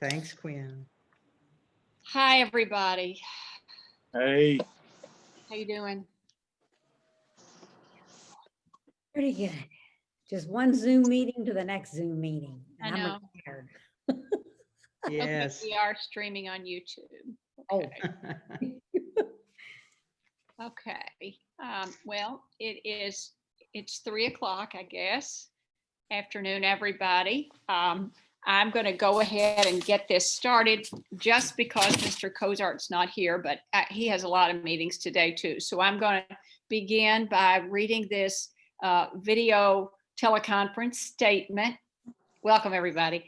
Thanks, Quinn. Hi, everybody. Hey, How you doing? Pretty good. Just one Zoom meeting to the next Zoom meeting. I And I'm know. retired. Yes. Okay, we are streaming on YouTube. Oh, Okay. Okay. Well, it's 3 o'clock, I guess. Afternoon, everybody. I'm going to go ahead and get this started just because Mr. Cozart's not here, but he has a lot of meetings today too. So I'm going to begin by reading this video teleconference statement. Welcome, everybody.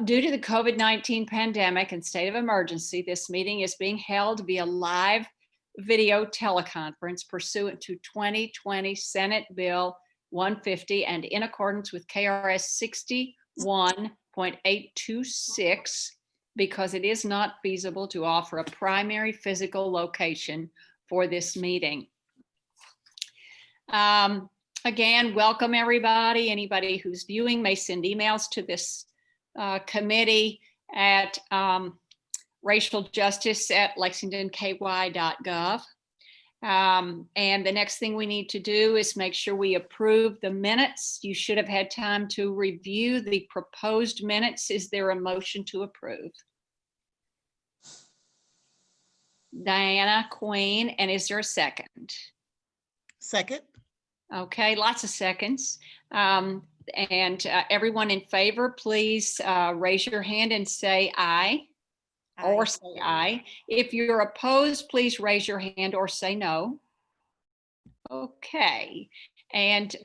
Due to the COVID-19 pandemic and state of emergency, this meeting is being held via live video teleconference pursuant to 2020 Senate Bill 150 and in accordance with KRS 61.826, because it is not feasible to offer a primary physical location for this meeting. Again, welcome everybody. Anybody who's viewing may send emails to this committee at racialjustice@lexingtonky.gov. And the next thing we need to do is make sure we approve the minutes. You should have had time to review the proposed minutes. Is there a motion to approve? Diana, Queen, and is there a second? Second. Okay, lots of seconds. Everyone in favor, please raise your hand and say aye. Or say aye. If you're opposed, please raise your hand or say no. Okay, and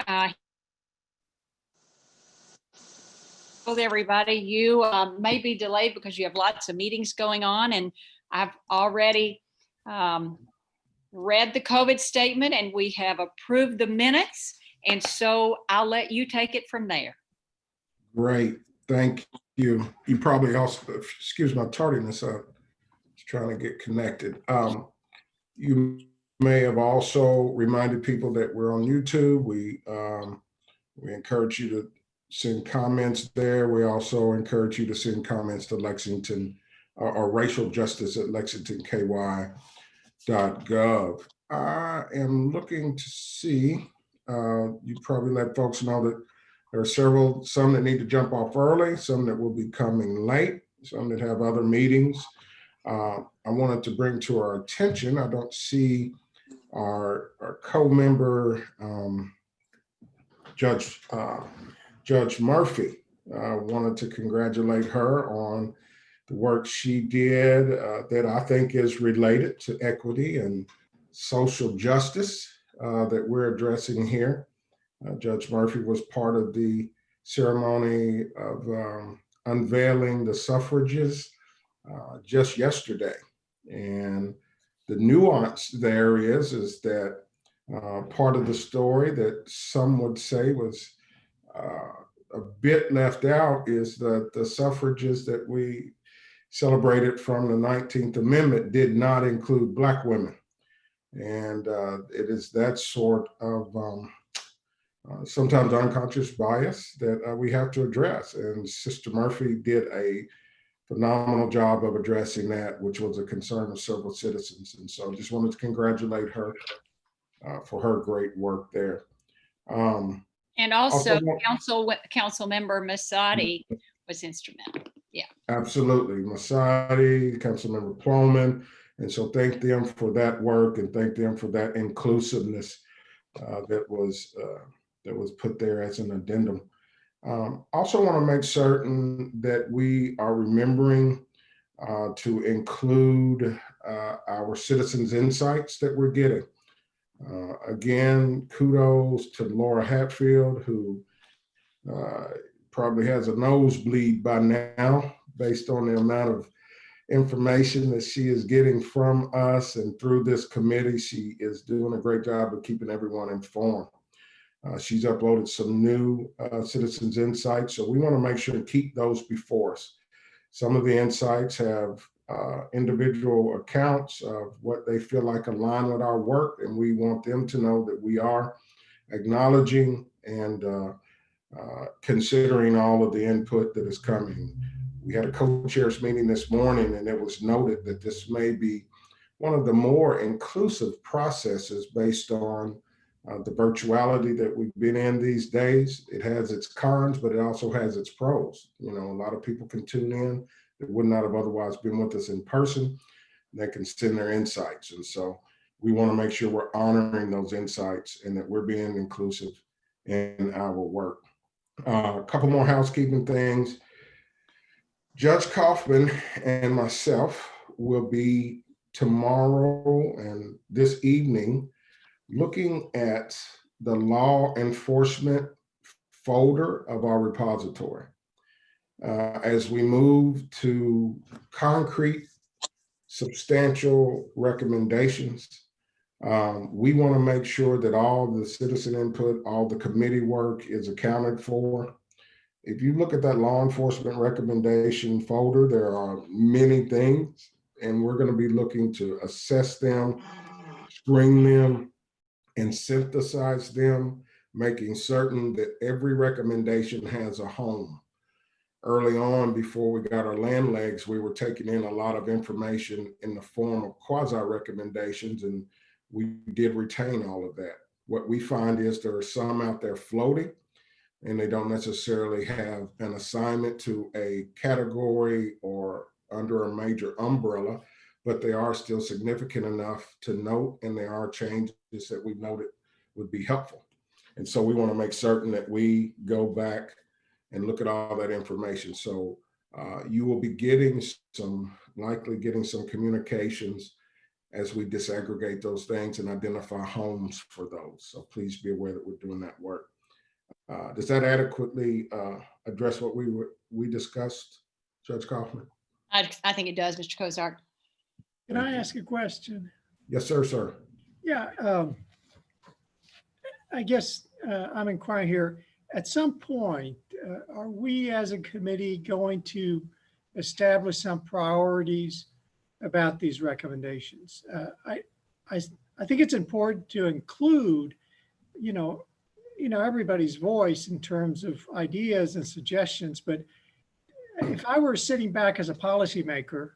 everybody, you may be delayed because you have lots of meetings going on, and I've already read the COVID statement and we have approved the minutes, and so I'll let you take it from there. Great, thank you. You probably also, excuse my tardiness, I was trying to get connected. You may have also reminded people that we're on YouTube. We encourage you to send comments there. We also encourage you to send comments to Lexington or racial justice at lexingtonky.gov. I am looking to see, you probably let folks know that there are some that need to jump off early, some that will be coming late, some that have other meetings. I wanted to bring to our attention, I don't see our co-member, Judge Murphy. Wanted to congratulate her on the work she did that I think is related to equity and social justice that we're addressing here. Judge Murphy was part of the ceremony of unveiling the suffrages just yesterday. And the nuance there is that part of the story that some would say was a bit left out is that the suffrages that we celebrated from the 19th Amendment did not include Black women. And it is that sort of sometimes unconscious bias that we have to address. And Sister Murphy did a phenomenal job of addressing that, which was a concern of several citizens. And so I just wanted to congratulate her for her great work there. And also council member Masadi was instrumental. Yeah. Absolutely. Masadi, Councilmember Plowman. And so thank them for that work and thank them for that inclusiveness that was put there as an addendum. Also want to make certain that we are remembering to include our citizens' insights that we're getting. Again, kudos to Laura Hatfield, who probably has a nosebleed by now based on the amount of information that she is getting from us and through this committee. She is doing a great job of keeping everyone informed. She's uploaded some new citizens' insights, so we want to make sure to keep those before us. Some of the insights have individual accounts of what they feel like align with our work, and we want them to know that we are acknowledging and considering all of the input that is coming We had a co-chairs meeting this morning, and it was noted that this may be one of the more inclusive processes based on the virtuality that we've been in these days. It has its cons, but it also has its pros. You know, a lot of people can tune in that would not have otherwise been with us in person. They can send their insights. And so we want to make sure we're honoring those insights and that we're being inclusive in our work. A couple more housekeeping things. Judge Kaufman and myself will be tomorrow and this evening looking at the law enforcement folder of our repository. As we move to concrete, substantial recommendations, we want to make sure that all the citizen input, all the committee work is accounted for. If you look at that law enforcement recommendation folder, there are many things, and we're going to be looking to assess them, screen them, and synthesize them, making certain that every recommendation has a home. Early on, before we got our land legs, we were taking in a lot of information in the form of quasi-recommendations, and we did retain all of that. What we find is there are some out there floating, and they don't necessarily have an assignment to a category or under a major umbrella, but they are still significant enough to note, and there are changes that we noted would be helpful. And so we want to make certain that we go back and look at all that information. So you will be getting likely getting some communications as we disaggregate those things and identify homes for those. So please be aware that we're doing that work. Does that adequately address what we discussed, Judge Kaufman? I think it does, Mr. Cozart. Can I ask a question? Yes, sir. Yeah, I guess I'm inquiring here. At some point, are we as a committee going to establish some priorities about these recommendations? I think it's important to include, everybody's voice in terms of ideas and suggestions. But if I were sitting back as a policymaker,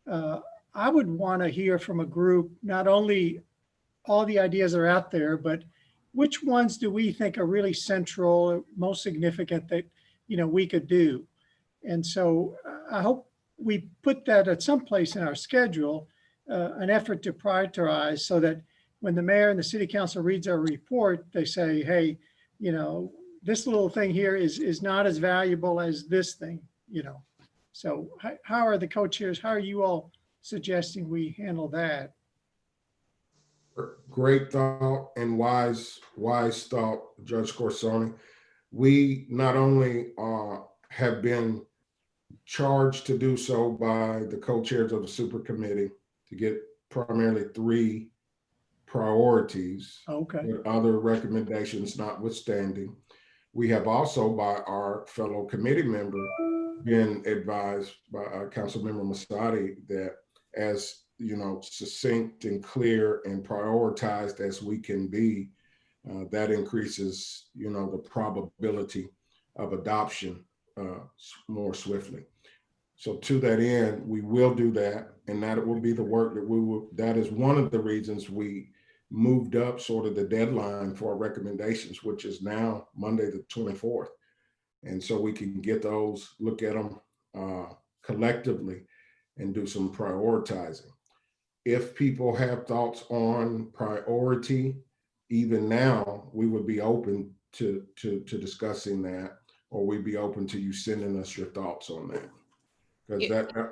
I would want to hear from a group, not only all the ideas are out there, but which ones do we think are really central, most significant that, we could do. And so I hope we put that at some place in our schedule, an effort to prioritize so that when the mayor and the city council reads our report, they say, hey, this little thing here is not as valuable as this thing, So how are the co-chairs, how are you all suggesting we handle that? Great thought and wise thought, Judge Corsoni. We not only have been charged to do so by the co-chairs of the super committee to get primarily 3 priorities, Okay. with other recommendations notwithstanding. We have also, by our fellow committee member, been advised by Councilmember Masadi that as succinct and clear and prioritized as we can be, that increases, the probability of adoption more swiftly. So to that end, we will do that, and that will be the work that that is one of the reasons we moved up sort of the deadline for our recommendations, which is now Monday, the 24th. And so we can get those, look at them collectively and do some prioritizing. If people have thoughts on priority, even now, we would be open to discussing that, or we'd be open to you sending us your thoughts on that. Because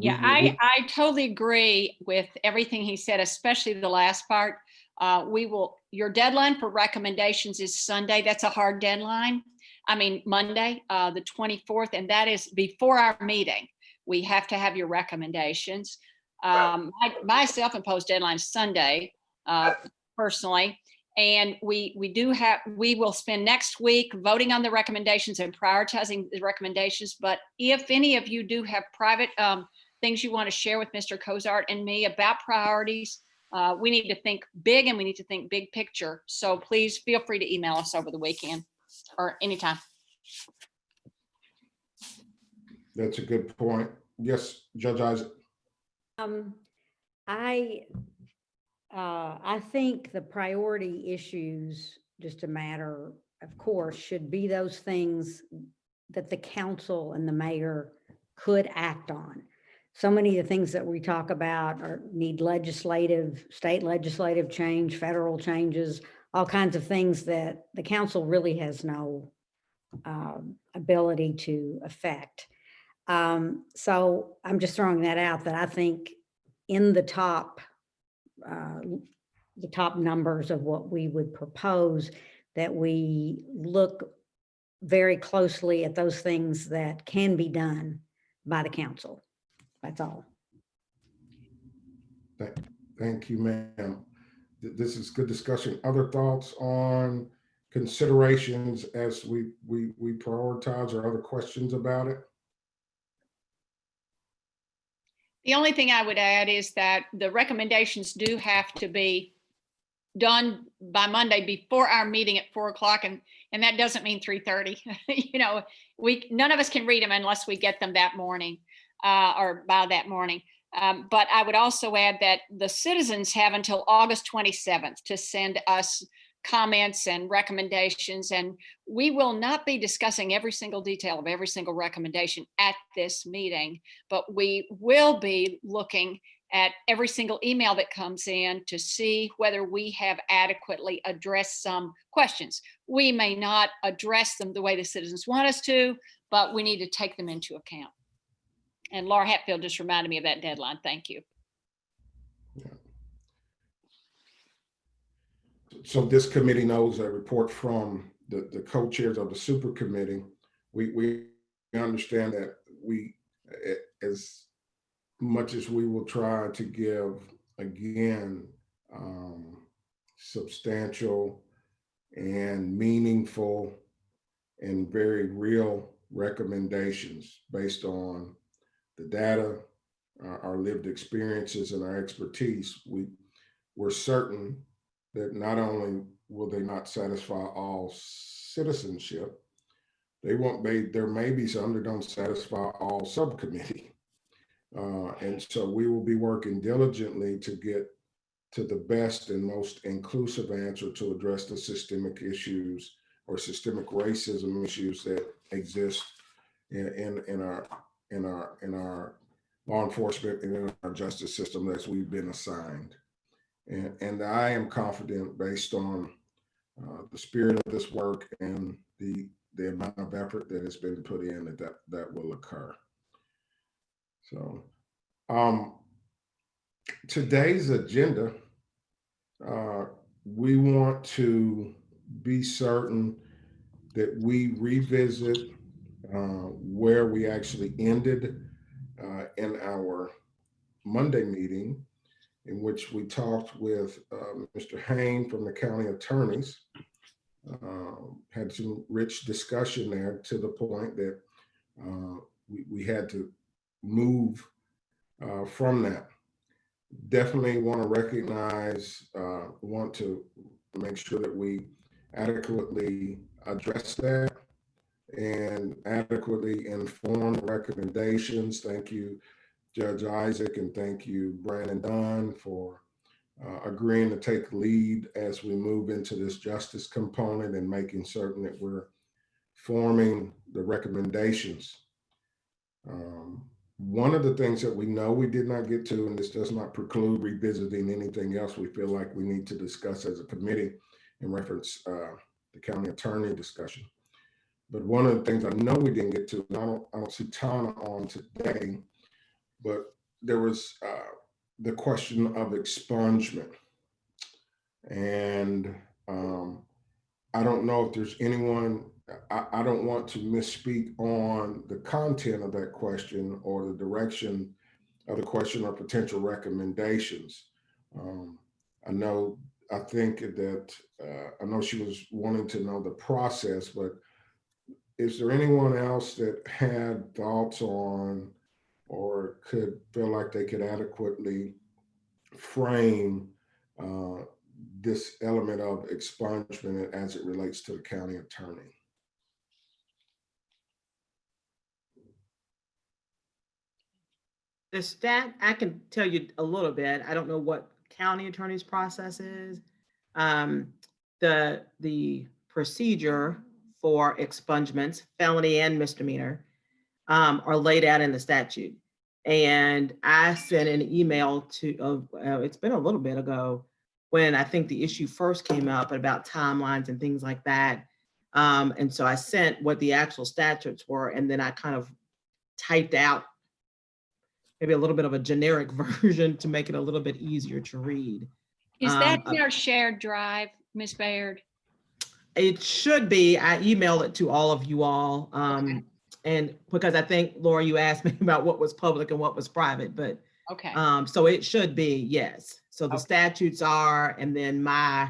I totally agree with everything he said, especially the last part. Your deadline for recommendations is Sunday. That's a hard deadline. Monday, the 24th, and that is before our meeting. We have to have your recommendations. My self-imposed deadline is Sunday, personally. And we will spend next week voting on the recommendations and prioritizing the recommendations. But if any of you do have private things you want to share with Mr. Cozart and me about priorities, we need to think big and we need to think big picture. So please feel free to email us over the weekend or anytime. That's a good point. Yes, Judge Isaac. Um, I, I think the priority issues, just a matter, of course, should be those things that the council and the mayor could act on. So many of the things that we talk about need legislative, state legislative change, federal changes, all kinds of things that the council really has no ability to affect. So I'm just throwing that out, that I think in the top numbers of what we would propose, that we look very closely at those things that can be done by the council. That's all. Thank you, ma'am. This is good discussion. Other thoughts on considerations as we prioritize, or other questions about it? The only thing I would add is that the recommendations do have to be done by Monday before our meeting at 4 o'clock. And that doesn't mean 3:30. You know, none of us can read them unless we get them that morning or by that morning. But I would also add that the citizens have until August 27th to send us comments and recommendations. And we will not be discussing every single detail of every single recommendation at this meeting, but we will be looking at every single email that comes in to see whether we have adequately addressed some questions. We may not address them the way the citizens want us to, but we need to take them into account. And Laura Hatfield just reminded me of that deadline. Thank you. So this committee knows a report from the co-chairs of the super committee. We understand that as much as we will try to give, again, substantial and meaningful and very real recommendations based on the data, our lived experiences, and our expertise, we're certain that not only will they not satisfy all citizenship, there may be some that don't satisfy all subcommittee. And so we will be working diligently to get to the best and most inclusive answer to address the systemic issues or systemic racism issues that exist in our law enforcement and in our justice system as we've been assigned. And I am confident, based on the spirit of this work and the amount of effort that has been put in, that will occur. So today's agenda, we want to be certain that we revisit where we actually ended in our Monday meeting, in which we talked with Mr. Hain from the county attorneys, had some rich discussion there to the point that we had to move from that. Definitely want to recognize, want to make sure that we adequately address that and adequately inform recommendations. Thank you, Judge Isaac, and thank you, Brandon Dunn, for agreeing to take lead as we move into this justice component and making certain that we're forming the recommendations. One of the things that we know we did not get to, and this does not preclude revisiting anything else we feel like we need to discuss as a committee in reference the county attorney discussion. But one of the things I know we didn't get to, and I don't see Tana on today, but there was the question of expungement. And I don't know if there's anyone, I don't want to misspeak on the content of that question or the direction of the question or potential recommendations. I think that, I know she was wanting to know the process, but is there anyone else that had thoughts on or could feel like they could adequately frame this element of expungement as it relates to the county attorney? I can tell you a little bit. I don't know what county attorney's process is. Um, the procedure for expungements, felony and misdemeanor, are laid out in the statute. And I sent an email to, it's been a little bit ago, when I think the issue first came up about timelines and things like that. And so I sent what the actual statutes were, and then I kind of typed out maybe a little bit of a generic version to make it a little bit easier to read. Is that in our shared drive, Ms. Baird? It should be. I emailed it to all of you all. And because I think, Laura, you asked me about what was public and what was private, but Okay, so it should be, yes. So the Okay. statutes are, and then my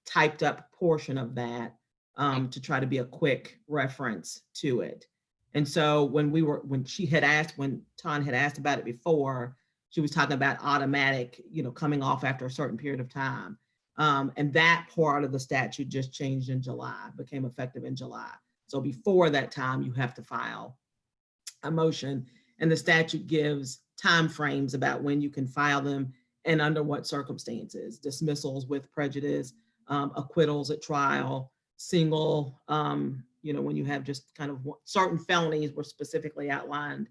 typed up portion of that to try to be a quick reference to it. And so when Ton had asked about it before, she was talking about automatic, coming off after a certain period of time. And that part of the statute just changed in July, became effective in July. So before that time, you have to file a motion, and the statute gives timeframes about when you can file them and under what circumstances: dismissals with prejudice, acquittals at trial, single, when you have just kind of certain felonies were specifically outlined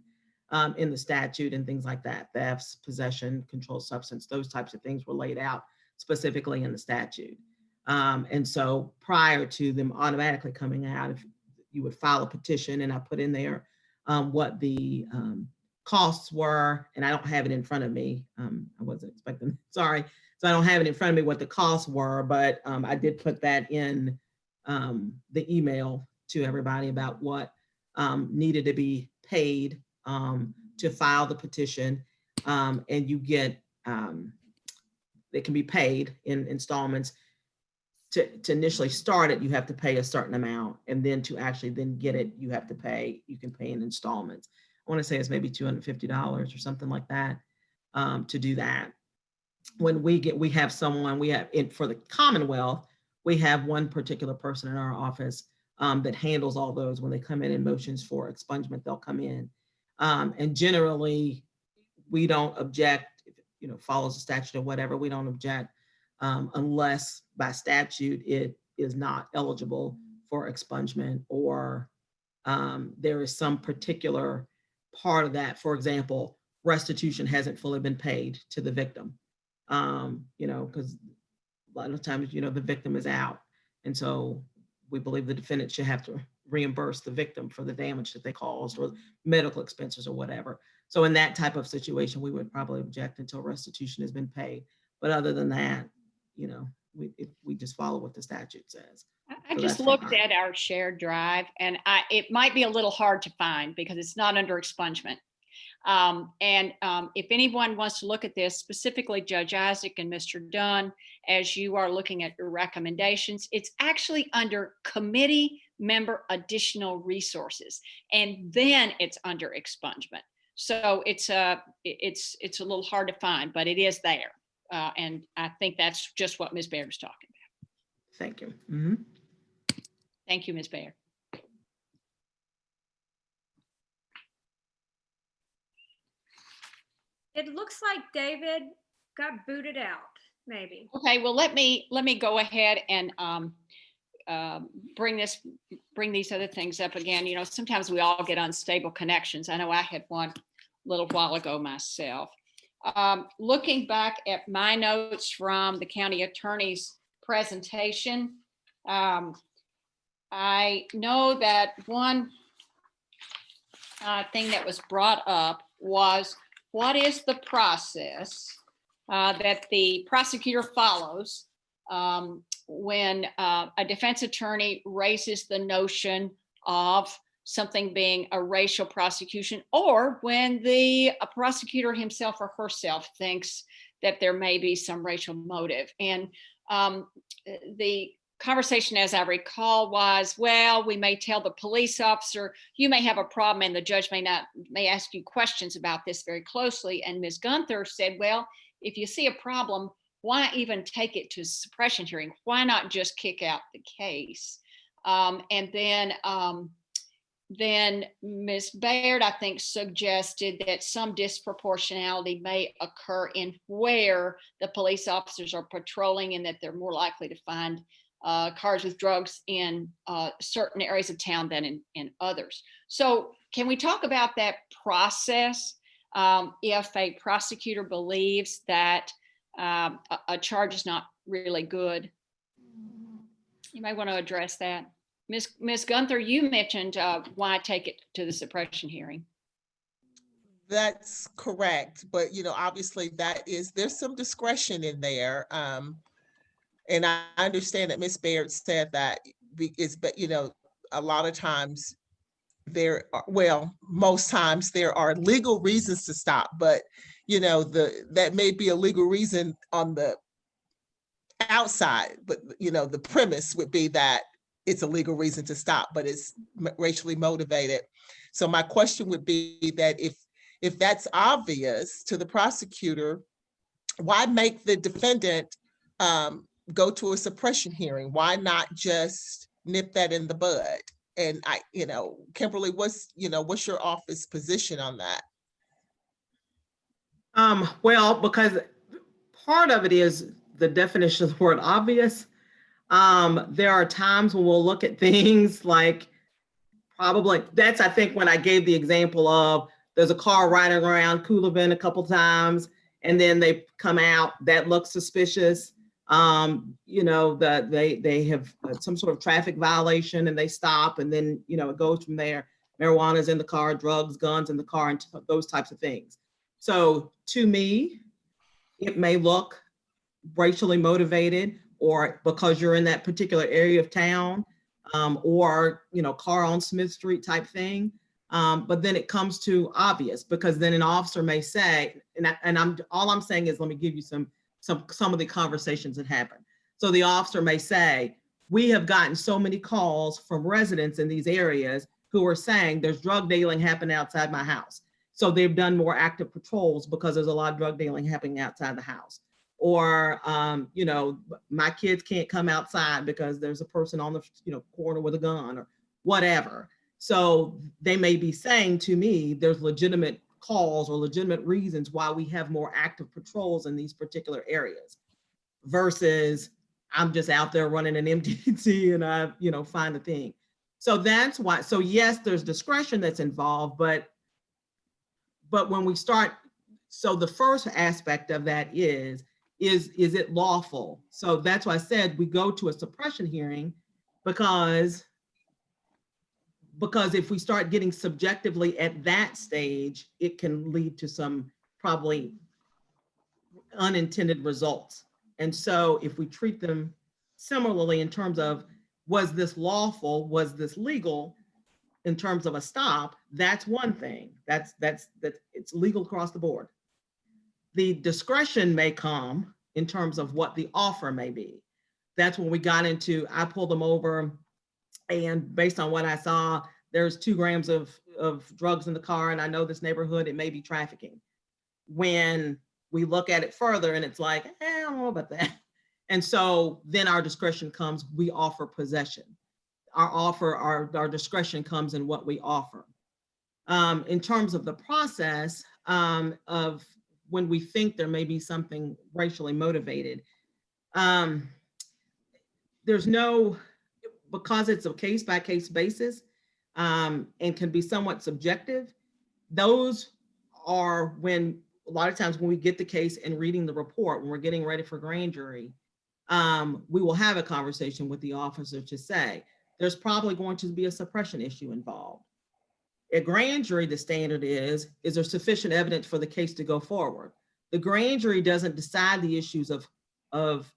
in the statute and things like that. Thefts, possession, controlled substance, those types of things were laid out specifically in the statute. And so prior to them automatically coming out, if you would file a petition, and I put in there what the costs were, and I don't have it in front of me. I wasn't expecting, sorry. So I don't have it in front of me what the costs were, but I did put that in the email to everybody about what needed to be paid to file the petition. And you get, it can be paid in installments. To initially start it, you have to pay a certain amount, and then to actually then get it, you can pay in installments. I want to say it's maybe $250 or something like that to do that. When we have for the Commonwealth, we have one particular person in our office that handles all those. When they come in motions for expungement, they'll come in. And generally, we don't object, follows the statute or whatever, we don't object unless by statute it is not eligible for expungement, or there is some particular part of that. For example, restitution hasn't fully been paid to the victim, because a lot of times, the victim is out. And so we believe the defendant should have to reimburse the victim for the damage that they caused or medical expenses or whatever. So in that type of situation, we would probably object until restitution has been paid. But other than that, we just follow what the statute says. I So just that's looked fine. at our shared drive, and it might be a little hard to find because it's not under expungement. If anyone wants to look at this, specifically Judge Isaac and Mr. Dunn, as you are looking at your recommendations, it's actually under committee member additional resources, and then it's under expungement. So it's a little hard to find, but it is there. And I think that's just what Ms. Baird was talking about. Thank you. Mhm. Thank you, Ms. Baird. It looks like David got booted out, maybe. Okay, well, let me go ahead and bring these other things up again. Sometimes we all get unstable connections. I know I had one a little while ago myself. Looking back at my notes from the county attorney's presentation, I know that one thing that was brought up was, what is the process that the prosecutor follows when a defense attorney raises the notion of something being a racial prosecution, or when a prosecutor himself or herself thinks that there may be some racial motive? And the conversation, as I recall, was, well, we may tell the police officer, you may have a problem, and the judge may ask you questions about this very closely. And Ms. Gunther said, well, if you see a problem, why even take it to suppression hearing? Why not just kick out the case? And then then Ms. Baird, I think, suggested that some disproportionality may occur in where the police officers are patrolling and that they're more likely to find cars with drugs in certain areas of town than in others. So can we talk about that process? If a prosecutor believes that a charge is not really good, you may want to address that. Ms. Gunther, you mentioned why take it to the suppression hearing. That's correct, but obviously there's some discretion in there. And I understand that Ms. Baird said that but a lot of times most times there are legal reasons to stop, but that may be a legal reason on the outside, but the premise would be that it's a legal reason to stop, but it's racially motivated. So my question would be that if that's obvious to the prosecutor, why make the defendant go to a suppression hearing? Why not just nip that in the bud? And Kimberly, what's your office position on that? Well, because part of it is the definition of the word obvious. There are times when we'll look at things like that's, I think, when I gave the example of there's a car riding around Coolabin a couple times and then they come out, that looks suspicious. That they have some sort of traffic violation and they stop, and then it goes from there. Marijuana's in the car, drugs, guns in the car, and those types of things. So to me, it may look racially motivated, or because you're in that particular area of town, or car on Smith Street type thing. But then it comes to obvious, because then an officer may say, all I'm saying is, let me give you some of the conversations that happen. So the officer may say, we have gotten so many calls from residents in these areas who are saying there's drug dealing happening outside my house. So they've done more active patrols because there's a lot of drug dealing happening outside the house. Or, my kids can't come outside because there's a person on the corner with a gun or whatever. So they may be saying to me, there's legitimate calls or legitimate reasons why we have more active patrols in these particular areas, versus I'm just out there running an MDT and I, find a thing. So that's why. So yes, there's discretion that's involved, but when we start, so the first aspect of that is it lawful? So that's why I said we go to a suppression hearing, because if we start getting subjectively at that stage, it can lead to some probably unintended results. And so if we treat them similarly in terms of, was this lawful? Was this legal? In terms of a stop, that's one thing. That's it's legal across the board. The discretion may come in terms of what the offer may be. That's when we got into, I pulled them over, and based on what I saw, there's 2 grams of drugs in the car, and I know this neighborhood, it may be trafficking. When we look at it further and it's like, I don't know about that. And so then our discretion comes, we offer possession. Our discretion comes in what we offer. In terms of the process of when we think there may be something racially motivated, there's no, because it's a case-by-case basis and can be somewhat subjective, those are when, a lot of times when we get the case and reading the report, when we're getting ready for grand jury, we will have a conversation with the officer to say, there's probably going to be a suppression issue involved. At grand jury, the standard is there sufficient evidence for the case to go forward? The grand jury doesn't decide the issues of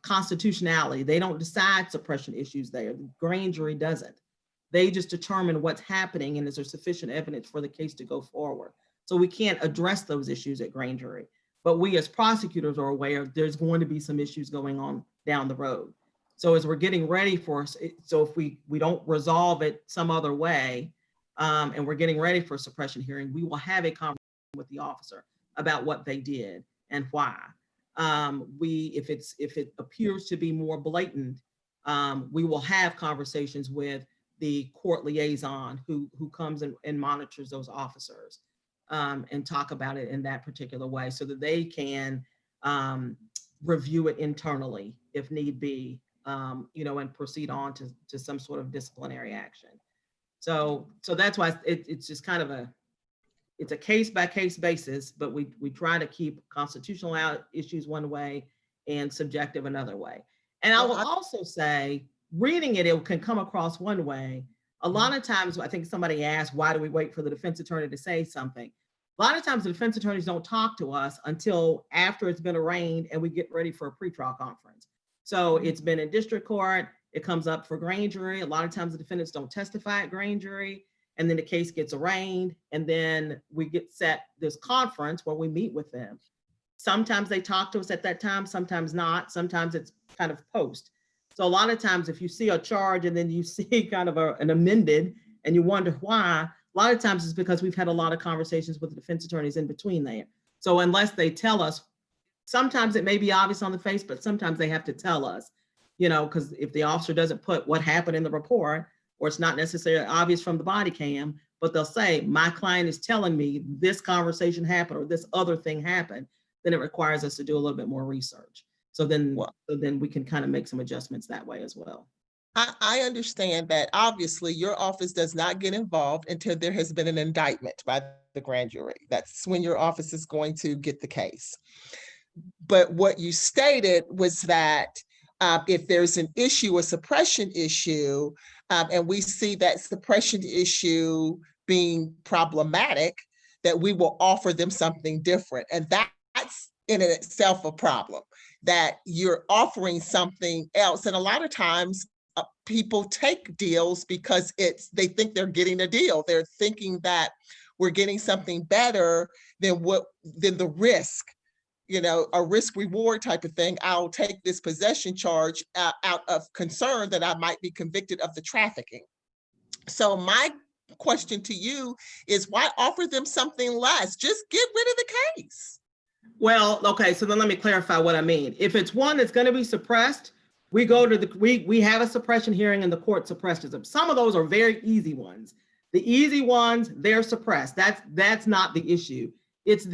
constitutionality. They don't decide suppression issues there. The grand jury doesn't. They just determine what's happening and is there sufficient evidence for the case to go forward. So we can't address those issues at grand jury. But we as prosecutors are aware there's going to be some issues going on down the road. So as we're getting ready for, so if we don't resolve it some other way, and we're getting ready for a suppression hearing, we will have a conversation with the officer about what they did and why. If it appears to be more blatant, we will have conversations with the court liaison who comes and monitors those officers, and talk about it in that particular way so that they can review it internally if need be, and proceed on to some sort of disciplinary action. So that's why it's just kind of it's a case by case basis, but we try to keep constitutional issues one way and subjective another way. And I will also say, reading it can come across one way. A lot of times, I think somebody asked, why do we wait for the defense attorney to say something? A lot of times the defense attorneys don't talk to us until after it's been arraigned and we get ready for a pretrial conference. So it's been in district court, it comes up for grand jury. A lot of times the defendants don't testify at grand jury, and then the case gets arraigned, and then we get set this conference where we meet with them. Sometimes they talk to us at that time, sometimes not. Sometimes it's kind of post. So a lot of times if you see a charge and then you see kind of an amended and you wonder why, a lot of times it's because we've had a lot of conversations with the defense attorneys in between there. So unless they tell us, sometimes it may be obvious on the face, but sometimes they have to tell us, because if the officer doesn't put what happened in the report, or it's not necessarily obvious from the body cam, but they'll say, my client is telling me this conversation happened or this other thing happened, then it requires us to do a little bit more research. So then we can kind of make some adjustments that way as well. I understand that obviously your office does not get involved until there has been an indictment by the grand jury. That's when your office is going to get the case. But what you stated was that if there's an issue, a suppression issue, and we see that suppression issue being problematic, that we will offer them something different. And that's in itself a problem, that you're offering something else. And a lot of times people take deals because they think they're getting a deal. They're thinking that we're getting something better than the risk, a risk reward type of thing. I'll take this possession charge out of concern that I might be convicted of the trafficking. So my question to you is, why offer them something less? Just get rid of the case. Well, okay, so then let me clarify what I mean. If it's one that's going to be suppressed, we go to we have a suppression hearing and the court suppresses them. Some of those are very easy ones. The easy ones, they're suppressed. That's not the issue. It's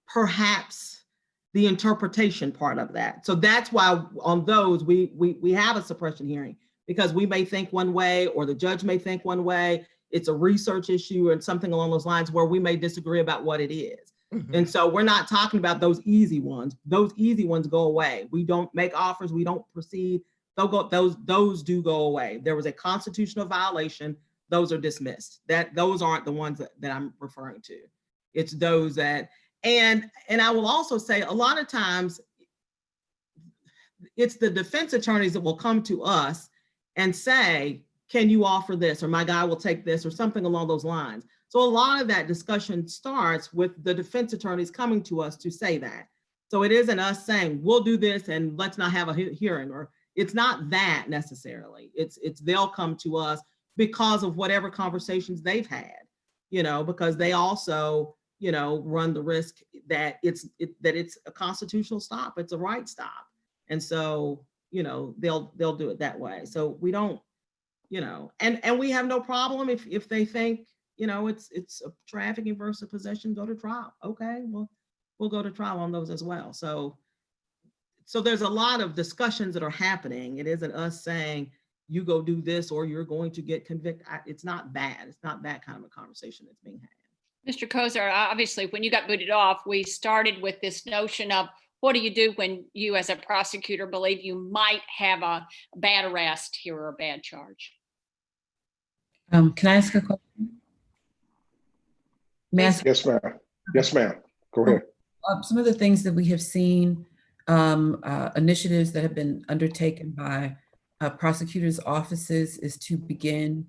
perhaps the interpretation part of that. So that's why on those we have a suppression hearing, because we may think one way or the judge may think one way. It's a research issue and something along those lines where we may disagree about what it is. Mm-hmm. And so we're not talking about those easy ones. Those easy ones go away. We don't make offers. We don't proceed. Those do go away. There was a constitutional violation. Those are dismissed. Those aren't the ones that I'm referring to. It's those that, and I will also say a lot of times it's the defense attorneys that will come to us and say, can you offer this? Or my guy will take this, or something along those lines. So a lot of that discussion starts with the defense attorneys coming to us to say that. So it isn't us saying, we'll do this and let's not have a hearing, or it's not that necessarily. It's they'll come to us because of whatever conversations they've had, because they also, run the risk that it's a constitutional stop. It's a right stop. And so, they'll do it that way. So we don't, and we have no problem if they think, it's a trafficking versus possession, go to trial. Okay, well, we'll go to trial on those as well. So there's a lot of discussions that are happening. It isn't us saying you go do this or you're going to get convicted. It's not that. It's not that kind of a conversation that's being had. Mr. Kozar, obviously, when you got booted off, we started with this notion of what do you do when you as a prosecutor believe you might have a bad arrest here or a bad charge? Can I ask a question? Yes, ma'am. Yes, ma'am. Go ahead. Some of the things that we have seen, initiatives that have been undertaken by prosecutors' offices, is to begin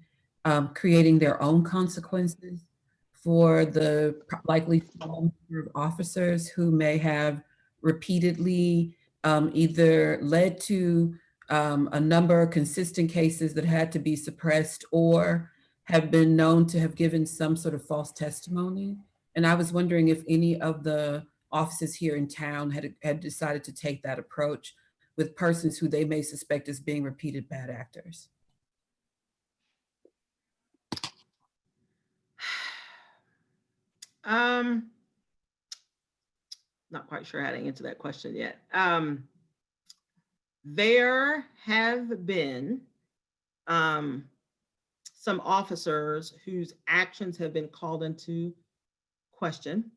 creating their own consequences for the likely small number of officers who may have repeatedly either led to a number of consistent cases that had to be suppressed or have been known to have given some sort of false testimony. And I was wondering if any of the offices here in town had decided to take that approach with persons who they may suspect as being repeated bad actors. Not quite sure how to answer that question yet. There have been some officers whose actions have been called into question.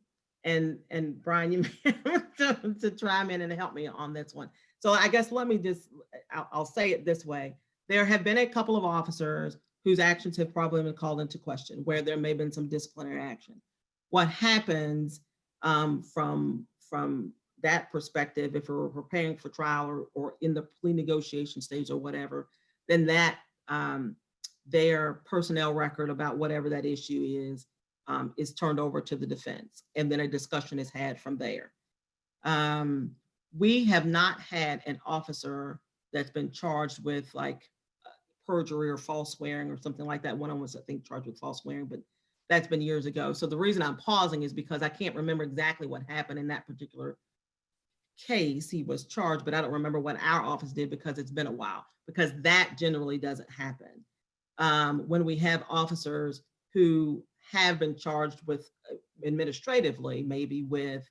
And Brian, you may have to chime in and help me on this one. So I guess let me just, I'll say it this way. There have been a couple of officers whose actions have probably been called into question, where there may have been some disciplinary action. What happens from that perspective, if we're preparing for trial or in the plea negotiation stage or whatever, then that their personnel record about whatever that issue is turned over to the defense, and then a discussion is had from there. We have not had an officer that's been charged with like perjury or false swearing or something like that. One of them was, I think, charged with false swearing, but that's been years ago. So the reason I'm pausing is because I can't remember exactly what happened in that particular case. He was charged, but I don't remember what our office did because it's been a while, because that generally doesn't happen. When we have officers who have been charged with administratively, maybe with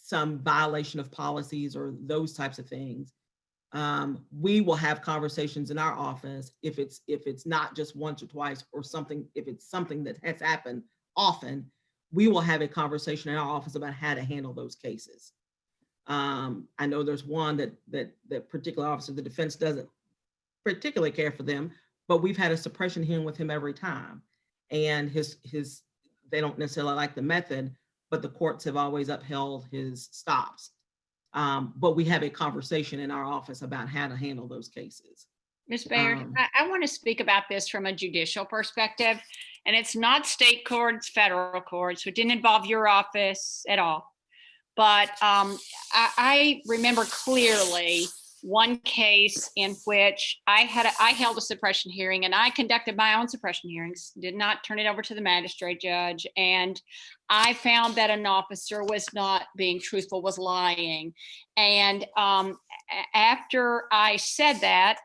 some violation of policies or those types of things, we will have conversations in our office if it's not just once or twice or something. If it's something that has happened often, we will have a conversation in our office about how to handle those cases. I know there's one that particular officer, the defense doesn't particularly care for them, but we've had a suppression hearing with him every time, and they don't necessarily like the method, but the courts have always upheld his stops. But we have a conversation in our office about how to handle those cases. Ms. Baird, I want to speak about this from a judicial perspective, and it's not state courts, federal courts, which didn't involve your office at all. But I remember clearly one case in which I held a suppression hearing, and I conducted my own suppression hearings, did not turn it over to the magistrate judge. And I found that an officer was not being truthful, was lying. And after I said that,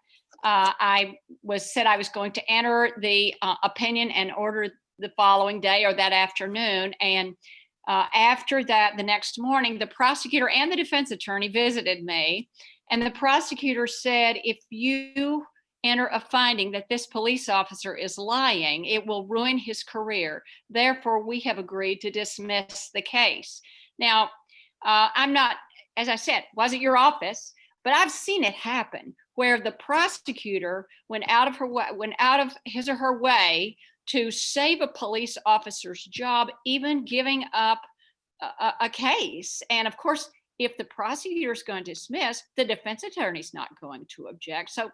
I said I was going to enter the opinion and order the following day or that afternoon. And after that, the next morning, the prosecutor and the defense attorney visited me. And the prosecutor said, if you enter a finding that this police officer is lying, it will ruin his career. Therefore, we have agreed to dismiss the case. Now, I'm not, as I said, wasn't your office, but I've seen it happen where the prosecutor went out of his or her way to save a police officer's job, even giving up a case. And of course, if the prosecutor is going to dismiss, the defense attorney is not going to object. So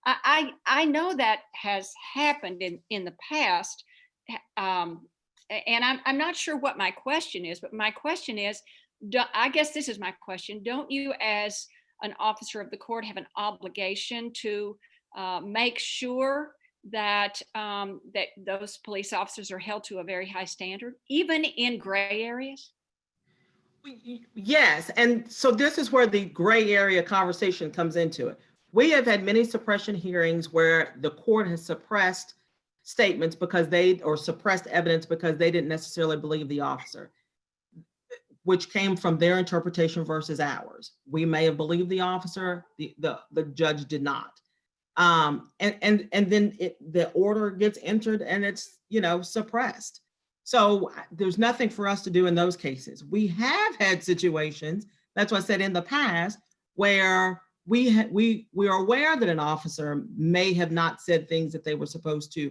I know that has happened in the past. And I'm not sure what my question is, but my question is, I guess this is my question. Don't you, as an officer of the court, have an obligation to make sure that that those police officers are held to a very high standard, even in gray areas? Yes, and so this is where the gray area conversation comes into it. We have had many suppression hearings where the court has suppressed statements or suppressed evidence because they didn't necessarily believe the officer, which came from their interpretation versus ours. We may have believed the officer, the judge did not. And then the order gets entered and it's, suppressed. So there's nothing for us to do in those cases. We have had situations, that's what I said in the past, where we are aware that an officer may have not said things that they were supposed to,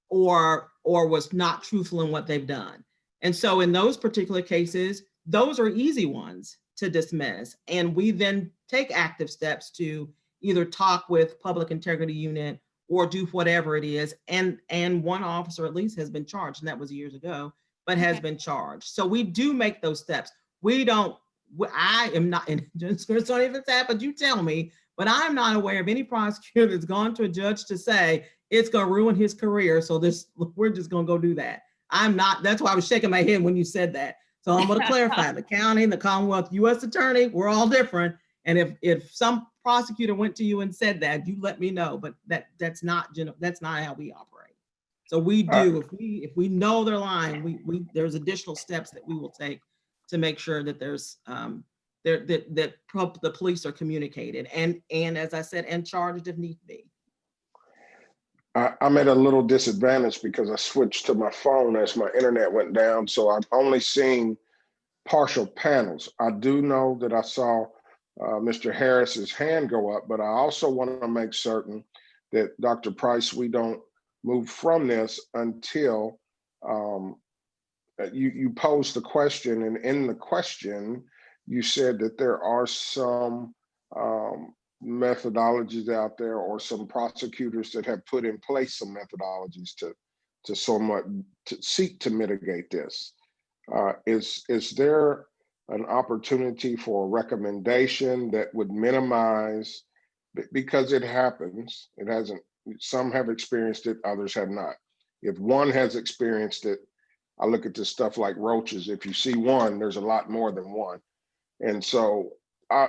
or was not truthful in what they've done. And so in those particular cases, those are easy ones to dismiss. And we then take active steps to either talk with Public Integrity Unit or do whatever it is. And one officer at least has been charged, and that was years ago, but has been charged. So we do make those steps. I am not, and so if it's happened, you tell me, but I'm not aware of any prosecutor that's gone to a judge to say it's going to ruin his career. So we're just going to go do that. I'm not, that's why I was shaking my head when you said that. So I'm going to clarify, the county, the Commonwealth, U.S. attorney, we're all different. And if some prosecutor went to you and said that, you let me know, but that's not how we operate. So we do, if we know they're lying, there's additional steps that we will take to make sure that there's the police are communicated and as I said, and charged if need be. I'm at a little disadvantage because I switched to my phone as my internet went down. So I'm only seeing partial panels. I do know that I saw Mr. Harris's hand go up, but I also want to make certain that Dr. Price, we don't move from this until you posed the question, and in the question, you said that there are some methodologies out there or some prosecutors that have put in place some methodologies to somewhat to seek to mitigate this. Is there an opportunity for a recommendation that would minimize, because it happens, it hasn't, some have experienced it, others have not. If one has experienced it, I look at this stuff like roaches. If you see one, there's a lot more than one. And so I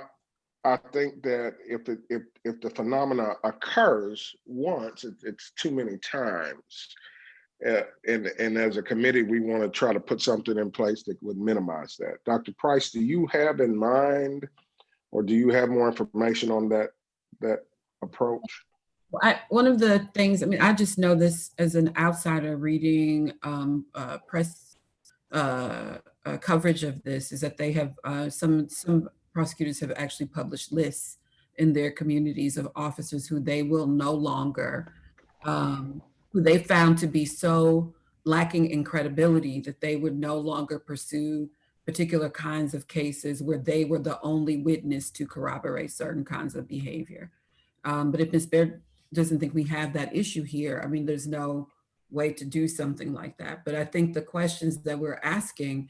think that if the phenomena occurs once, it's too many times. And as a committee, we want to try to put something in place that would minimize that. Dr. Price, do you have in mind, or do you have more information on that approach? One of the things, I mean, I just know this as an outsider reading press coverage of this, is that they have some prosecutors have actually published lists in their communities of officers who they will no longer, who they found to be so lacking in credibility that they would no longer pursue particular kinds of cases where they were the only witness to corroborate certain kinds of behavior. But if Ms. Baird doesn't think we have that issue here, I mean, there's no way to do something like that. But I think the questions that we're asking,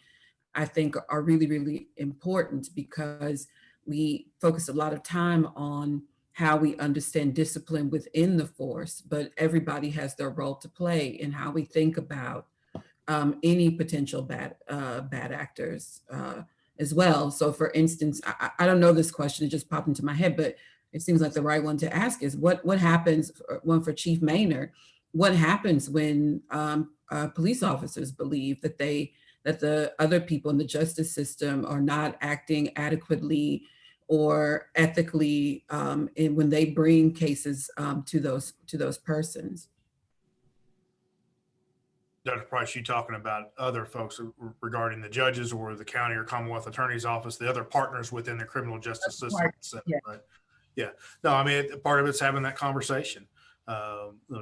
I think, are really, really important, because we focus a lot of time on how we understand discipline within the force, but everybody has their role to play in how we think about any potential bad actors as well. So for instance, I don't know this question, it just popped into my head, but it seems like the right one to ask is what happens, one for Chief Maynard, what happens when police officers believe that the other people in the justice system are not acting adequately or ethically when they bring cases to those persons? Dr. Price, you talking about other folks regarding the judges or the county or Commonwealth Attorney's Office, the other partners within the criminal justice system, Yeah. right? Yeah. No, I mean, part of it's having that conversation.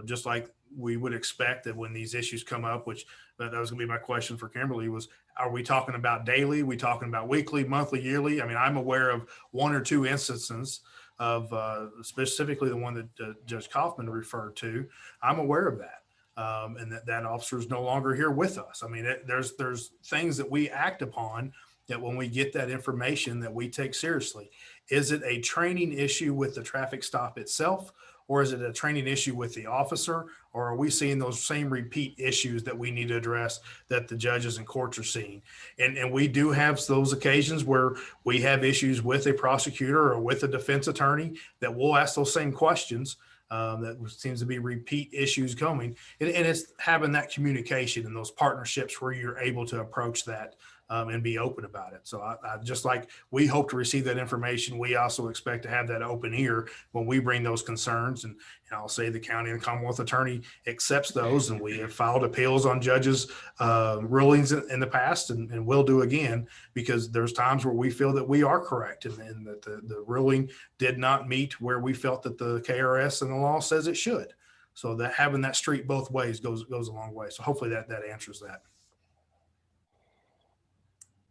Just like we would expect that when these issues come up, which that was going to be my question for Kimberly, was, are we talking about daily? Are we talking about weekly, monthly, yearly? I mean, I'm aware of one or two instances of specifically the one that Judge Kaufman referred to. I'm aware of that. And that officer is no longer here with us. I mean, there's things that we act upon that when we get that information that we take seriously. Is it a training issue with the traffic stop itself, or is it a training issue with the officer, or are we seeing those same repeat issues that we need to address that the judges and courts are seeing? And we do have those occasions where we have issues with a prosecutor or with a defense attorney that we'll ask those same questions. That seems to be repeat issues coming, and it's having that communication and those partnerships where you're able to approach that and be open about it. So I just like we hope to receive that information, we also expect to have that open ear when we bring those concerns. And I'll say the county and Commonwealth Attorney accepts those, and we have filed appeals on judges' rulings in the past, and will do again, because there's times where we feel that we are correct and that the ruling did not meet where we felt that the KRS and the law says it should. So that having that street both ways goes a long way. So hopefully that answers that.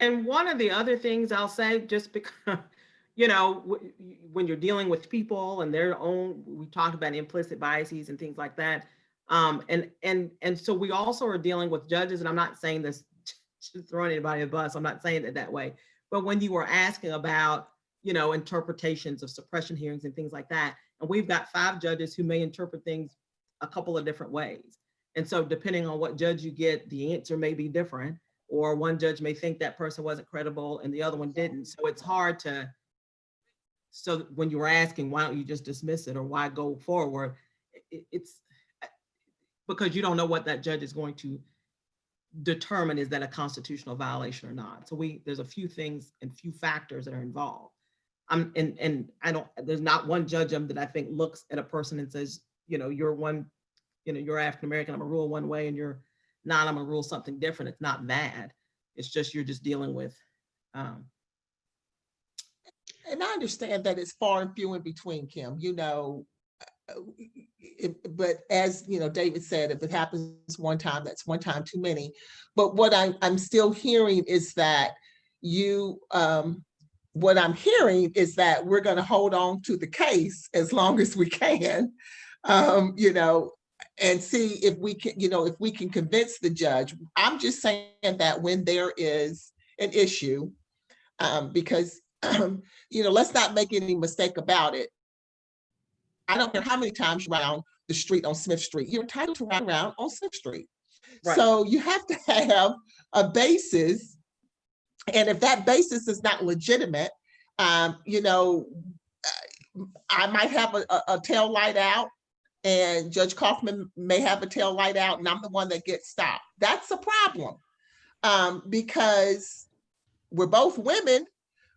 And one of the other things I'll say, just because, you know, when you're dealing with people and their own, we talked about implicit biases and things like that. And so we also are dealing with judges, and I'm not saying this to throw anybody a bus, I'm not saying it that way. But when you were asking about, you know, interpretations of suppression hearings and things like that, and we've got 5 judges who may interpret things a couple of different ways. And so depending on what judge you get, the answer may be different. Or one judge may think that person wasn't credible and the other one didn't. So it's hard to, so when you were asking, why don't you just dismiss it or why go forward? because you don't know what that judge is going to determine. Is that a constitutional violation or not? So there's a few things and few factors that are involved. And there's not one judge that I think looks at a person and says, you're African-American, I'm gonna rule one way, and you're not, I'm gonna rule something different. It's not that. It's just, you're just dealing with, And I understand that it's far and few in between, Kim, but as David said, if it happens one time, that's one time too many. But what I'm still hearing is that what I'm hearing is that we're going to hold on to the case as long as we can, and see if we can, if we can convince the judge. I'm just saying that when there is an issue, because, let's not make any mistake about it. I don't care how many times you're around the street on Smith Street, you're entitled to ride around on Smith Street. Right. So you have to have a basis. And if that basis is not legitimate, I might have a tail light out, and Judge Kaufman may have a tail light out, and I'm the one that gets stopped. That's a problem, because we're both women,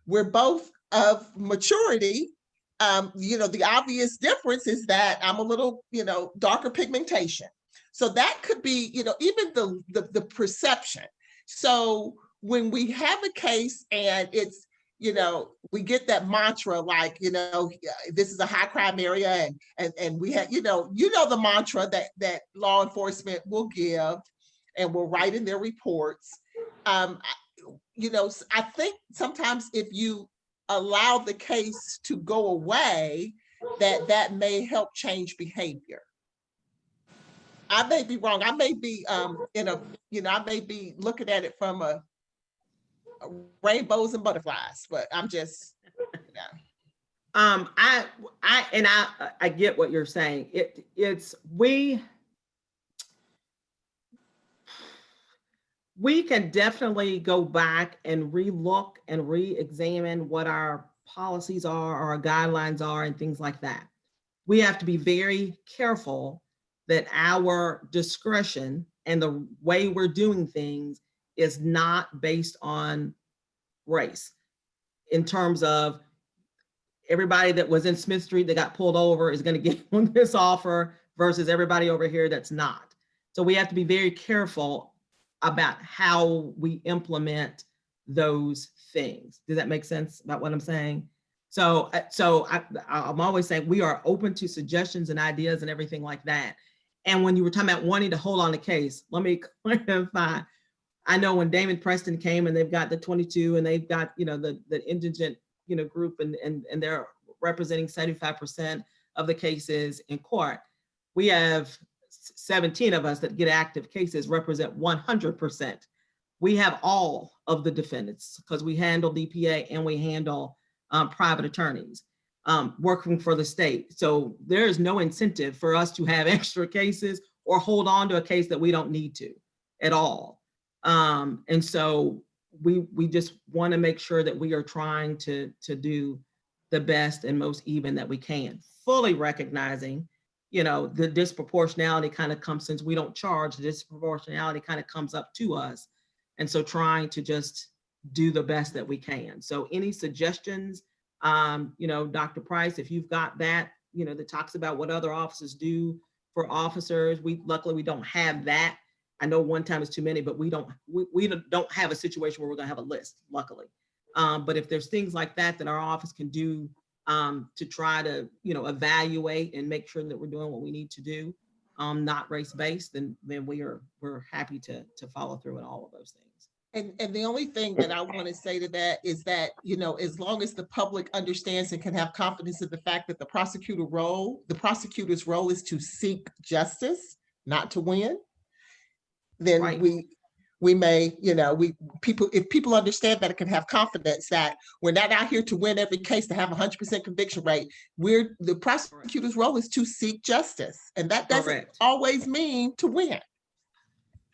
we're both of maturity. The obvious difference is that I'm a little, darker pigmentation. So that could be, even the perception. So when we have a case and it's, we get that mantra like, this is a high crime area, and we have, the mantra that law enforcement will give and will write in their reports. I think sometimes if you allow the case to go away, that may help change behavior. I may be wrong. I may be I may be looking at it from a rainbows and butterflies, but I'm just, I get what you're saying. We can definitely go back and re-look and re-examine what our policies are, our guidelines are, and things like that. We have to be very careful that our discretion and the way we're doing things is not based on race, in terms of everybody that was in Smith Street that got pulled over is going to get this offer versus everybody over here that's not. So we have to be very careful about how we implement those things. Does that make sense about what I'm saying? So I'm always saying we are open to suggestions and ideas and everything like that. And when you were talking about wanting to hold on the case, let me clarify. I know when Damon Preston came and they've got the 22 and they've got, the indigent, group and they're representing 75% of the cases in court. We have 17 of us that get active cases represent 100%. We have all of the defendants because we handle DPA and we handle private attorneys working for the state. So there is no incentive for us to have extra cases or hold on to a case that we don't need to at all. And so we just want to make sure that we are trying to do the best and most even that we can, fully recognizing, the disproportionality kind of comes, since we don't charge, the disproportionality kind of comes up to us. And so trying to just do the best that we can. So any suggestions, Dr. Price, if you've got that, that talks about what other offices do for officers, luckily we don't have that. I know one time is too many, but we don't have a situation where we're gonna have a list, luckily. But if there's things like that that our office can do to try to, evaluate and make sure that we're doing what we need to do, not race-based, then we're happy to follow through on all of those things. And the only thing that I want to say to that is that, as long as the public understands and can have confidence in the fact that the prosecutor's role is to seek justice, not to win, then right. we may, if people understand that, it can have confidence that we're not out here to win every case to have 100% conviction rate. The prosecutor's role is to seek justice, and that doesn't correct. Always mean to win.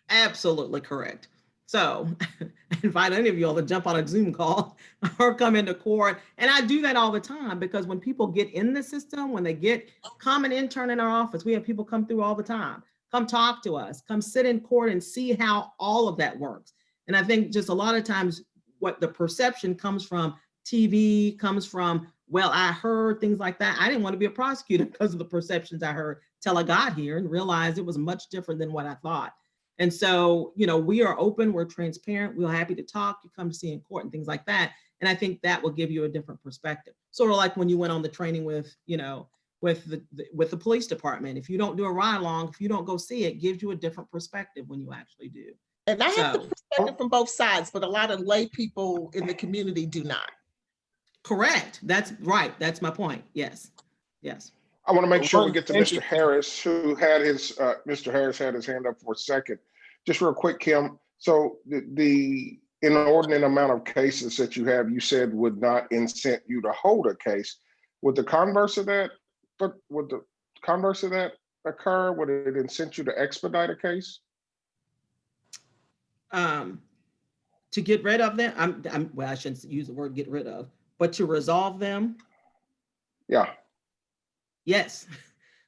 Absolutely correct. So I invite any of you all to jump on a Zoom call or come into court. And I do that all the time, because when people get in the system, when they come and intern in our office, we have people come through all the time, Come talk to us. Come sit in court and see how all of that works. And I think just a lot of times what the perception comes from TV, comes from, well, I heard things like that. I didn't want to be a prosecutor because of the perceptions I heard till I got here and realized it was much different than what I thought. And so, you know, we are open, we're transparent, we're happy to talk, you come to see in court and things like that. And I think that will give you a different perspective. Sort of like when you went on the training with, you know, with the police department. If you don't do a ride along, if you don't go see it, gives you a different perspective when you actually do. And I have the So- perspective from both sides, but a lot of lay people in the community do not. Correct. That's right. That's my point. Yes. Yes. I want to make sure we get to Thank you. Mr. Harris, who had his, Mr. Harris had his hand up for a second. Just real quick, Kim. So the inordinate amount of cases that you have, you said would not incent you to hold a case. Would the converse of that, occur? Would it incent you to expedite a case? To get rid of them, well, I shouldn't use the word get rid of, but to resolve them. Yeah. Yes.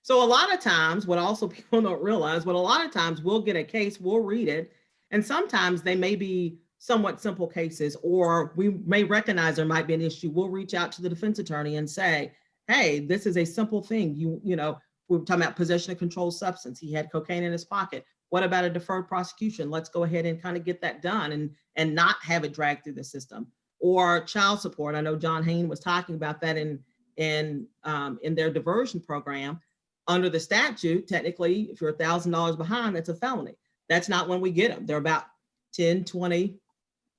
So a lot of times, what also people don't realize, but a lot of times we'll get a case, we'll read it, and sometimes they may be somewhat simple cases, or we may recognize there might be an issue. We'll reach out to the defense attorney and say, hey, this is a simple thing. You know, we were talking about possession of controlled substance. He had cocaine in his pocket. What about a deferred prosecution? Let's go ahead and kind of get that done and not have it dragged through the system. Or child support. I know John Hain was talking about that in their diversion program. Under the statute, technically, if you're $1,000 behind, that's a felony. That's not when we get them. They're about 10, 20,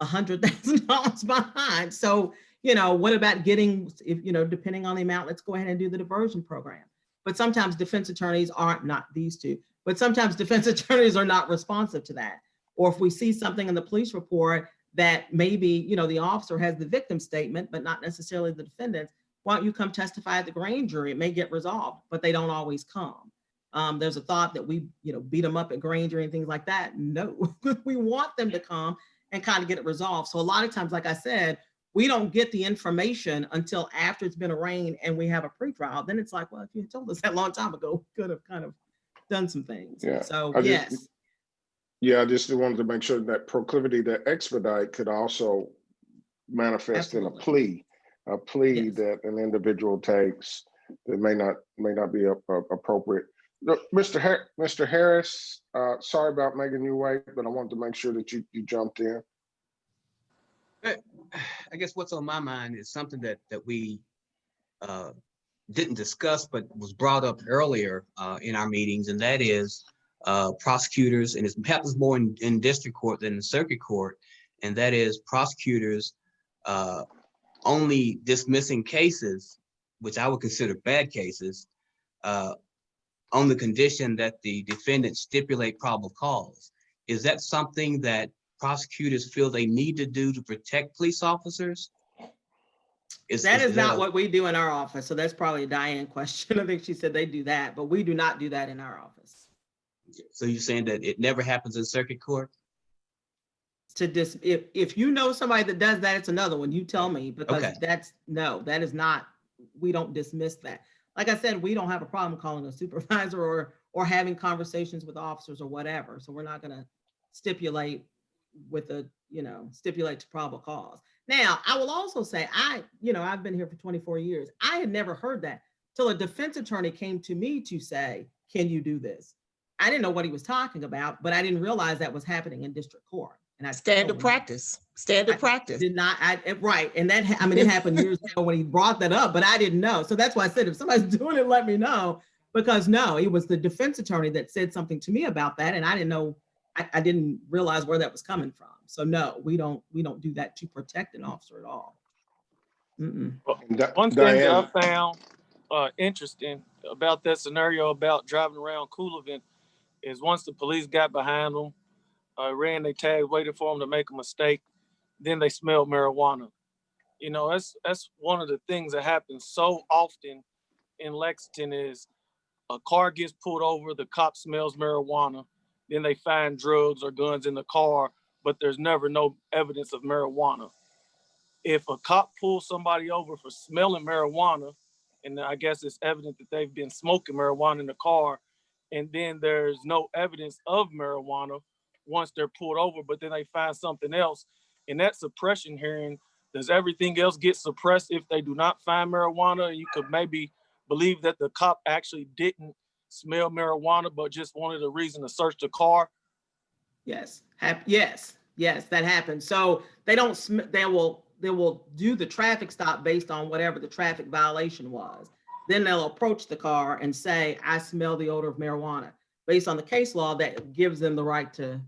$100,000 behind. So, you know, what about getting, if, you know, depending on the amount, let's go ahead and do the diversion program. But sometimes defense attorneys aren't, not these two, but sometimes defense attorneys are not responsive to that. Or if we see something in the police report that maybe, you know, the officer has the victim statement, but not necessarily the defendant's, why don't you come testify at the grand jury? It may get resolved, but they don't always come. There's a thought that we, you know, beat them up at grand jury and things like that. No, we want them to come and kind of get it resolved. So a lot of times, like I said, we don't get the information until after it's been arraigned and we have a pretrial. Then it's like, well, if you had told us that a long time ago, we could have kind of done some things. Yeah. So I yes. just wanted to make sure that proclivity to expedite could also manifest in Absolutely. a plea Yes. that an individual takes that may not be appropriate. Look, Mr. Harris, sorry about making you wait, but I wanted to make sure that you jumped in. I guess what's on my mind is something that we didn't discuss, but was brought up earlier in our meetings, and that is prosecutors, and it happens more in district court than in circuit court, and that is prosecutors only dismissing cases, which I would consider bad cases, on the condition that the defendant stipulate probable cause. Is that something that prosecutors feel they need to do to protect police officers? That is not that what we do in our office. So that's probably a Diane question. I think she said they do that, but we do not do that in our office. so you're saying that it never happens in circuit court? If you know somebody that does that, it's another one. You tell me, because Okay. that is not, we don't dismiss that. Like I said, we don't have a problem calling a supervisor or having conversations with officers or whatever. So we're not gonna stipulate stipulate to probable cause. Now, I will also say, I've been here for 24 years. I had never heard that till a defense attorney came to me to say, can you do this? I didn't know what he was talking about, but I didn't realize that was happening in district court. And I Standard practice. did not, right. And that, it happened years ago when he brought that up, but I didn't know. So that's why I said, if somebody's doing it, let me know. Because no, it was the defense attorney that said something to me about that. And I didn't know, I didn't realize where that was coming from. So no, we don't do that to protect an officer at all. Mm-mm. One thing that I found interesting about that scenario about driving around Coolevin is once the police got behind them, ran their tags, waited for them to make a mistake, then they smelled marijuana. You know, that's one of the things that happens so often in Lexington is a car gets pulled over, the cop smells marijuana, then they find drugs or guns in the car, but there's never no evidence of marijuana. If a cop pulls somebody over for smelling marijuana, and I guess it's evident that they've been smoking marijuana in the car, and then there's no evidence of marijuana once they're pulled over, but then they find something else. In that suppression hearing, does everything else get suppressed if they do not find marijuana? You could maybe believe that the cop actually didn't smell marijuana, but just wanted a reason to search the car. Yes, yes, that happens. So they don't, they will do the traffic stop based on whatever the traffic violation was. Then they'll approach the car and say, I smell the odor of marijuana. Based on the case law, that gives them the right to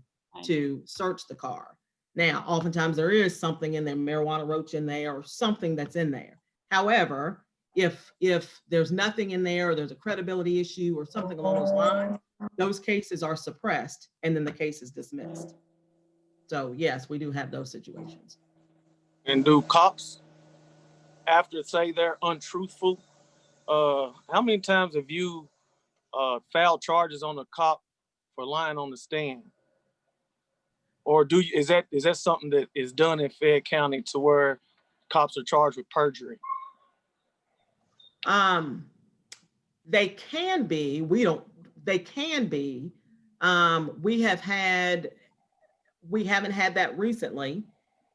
search the car. Now, oftentimes there is something in there, marijuana roach in there or something that's in there. However, if there's nothing in there or there's a credibility issue or something along those lines, those cases are suppressed and then the case is dismissed. So yes, we do have those situations. And do cops, after say they're untruthful, how many times have you filed charges on a cop for lying on the stand? Or is that something that is done in Fayette County to where cops are charged with perjury? They can be. They can be. We haven't had that recently.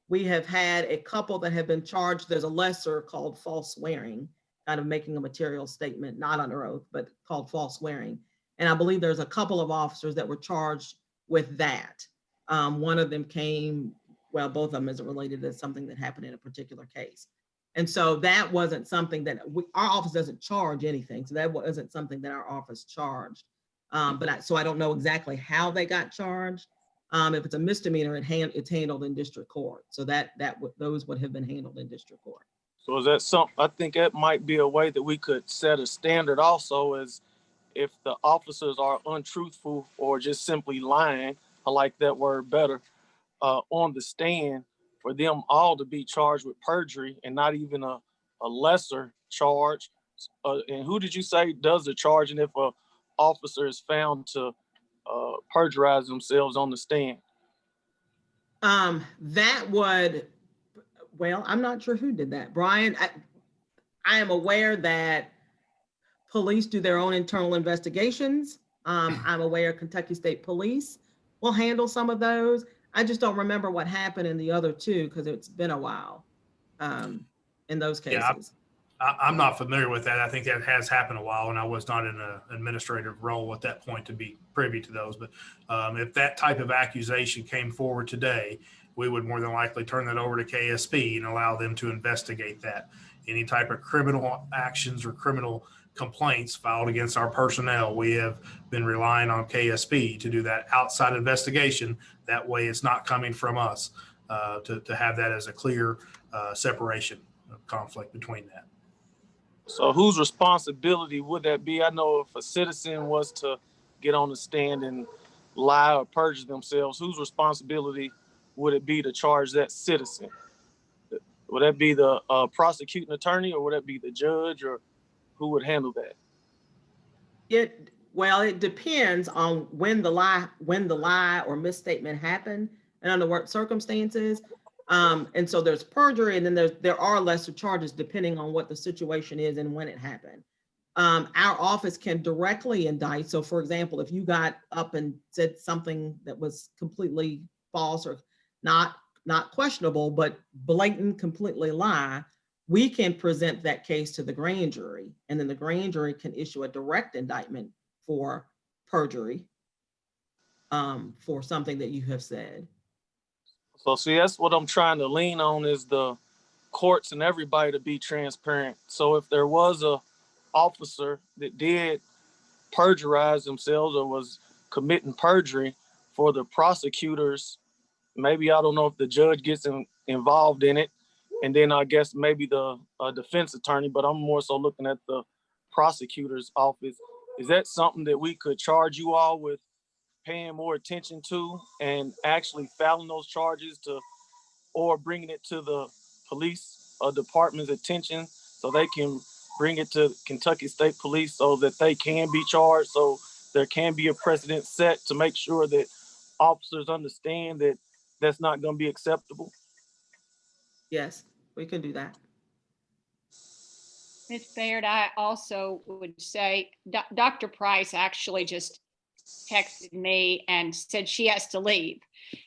We have had a couple that have been charged. There's a lesser called false swearing, kind of making a material statement, not under oath, but called false swearing. And I believe there's a couple of officers that were charged with that. One of them both of them is related to something that happened in a particular case. And so that wasn't something that our office doesn't charge anything. So that wasn't something that our office charged. So I don't know exactly how they got charged. If it's a misdemeanor, it's handled in district court. So those would have been handled in district court. So is that something, I think that might be a way that we could set a standard also, is if the officers are untruthful or just simply lying, I like that word better, on the stand, for them all to be charged with perjury and not even a lesser charge. And who did you say does the charging if a officer is found to perjurize themselves on the stand? That would, well, I'm not sure who did that. Brian, I am aware that police do their own internal investigations. I'm aware Kentucky State Police will handle some of those. I just don't remember what happened in the other two because it's been a while in those cases. Yeah, I'm not familiar with that. I think that has happened a while, and I was not in an administrative role at that point to be privy to those. But if that type of accusation came forward today, we would more than likely turn that over to KSP and allow them to investigate that. Any type of criminal actions or criminal complaints filed against our personnel, we have been relying on KSP to do that outside investigation. That way it's not coming from us, to have that as a clear separation of conflict between that. So whose responsibility would that be? I know if a citizen was to get on the stand and lie or perjure themselves, whose responsibility would it be to charge that citizen? Would that be the prosecuting attorney, or would that be the judge, or who would handle that? It depends on when the lie or misstatement happened and under what circumstances. And so there's perjury, and then there are lesser charges depending on what the situation is and when it happened. Our office can directly indict. So for example, if you got up and said something that was completely false or not questionable, but blatant, completely lie, we can present that case to the grand jury, and then the grand jury can issue a direct indictment for perjury for something that you have said. So see, that's what I'm trying to lean on, is the courts and everybody to be transparent. So if there was a officer that did perjurize themselves or was committing perjury, for the prosecutors, maybe, I don't know if the judge gets involved in it, and then I guess maybe the defense attorney, but I'm more so looking at the prosecutor's office. Is that something that we could charge you all with paying more attention to and actually filing those charges or bringing it to the police department's attention so they can bring it to Kentucky State Police so that they can be charged, so there can be a precedent set to make sure that officers understand that that's not going to be acceptable? Yes, we can do that. Ms. Baird, I also would say Dr. Price actually just texted me and said she has to leave.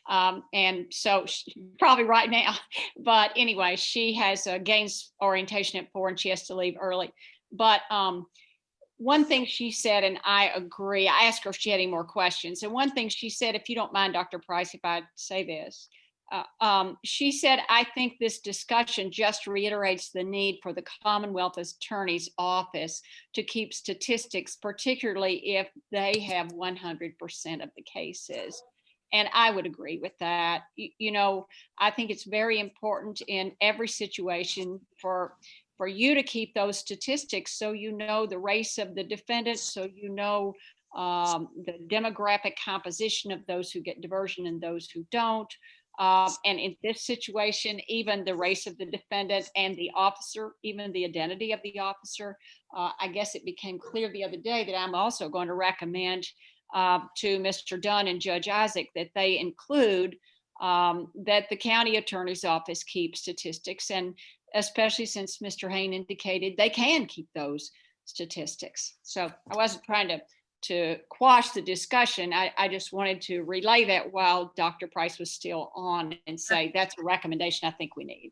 And so probably right now, but anyway, she has a gains orientation at 4 and she has to leave early. But one thing she said, and I agree, I asked her if she had any more questions. And one thing she said, if you don't mind, Dr. Price, if I say this, she said, I think this discussion just reiterates the need for the Commonwealth Attorney's Office to keep statistics, particularly if they have 100% of the cases. And I would agree with that. You know, I think it's very important in every situation for you to keep those statistics so you know the race of the defendant, so you know the demographic composition of those who get diversion and those who don't. And in this situation, even the race of the defendant and the officer, even the identity of the officer. I guess it became clear the other day that I'm also going to recommend to Mr. Dunn and Judge Isaac that they include that the county attorney's office keeps statistics, and especially since Mr. Hain indicated they can keep those statistics. So I wasn't trying to quash the discussion. I just wanted to relay that while Dr. Price was still on and say that's a recommendation I think we need.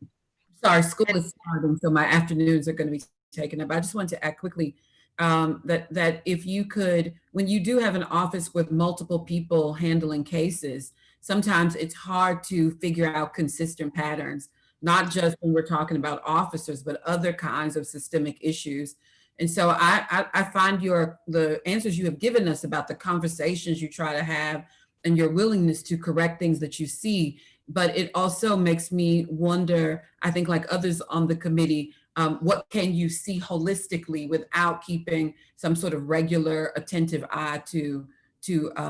Sorry, school is starting, so my afternoons are going to be taken up. I just wanted to add quickly that if you could, when you do have an office with multiple people handling cases, sometimes it's hard to figure out consistent patterns, not just when we're talking about officers, but other kinds of systemic issues. And so I find the answers you have given us about the conversations you try to have and your willingness to correct things that you see, but it also makes me wonder, I think like others on the committee, what can you see holistically without keeping some sort of regular attentive eye to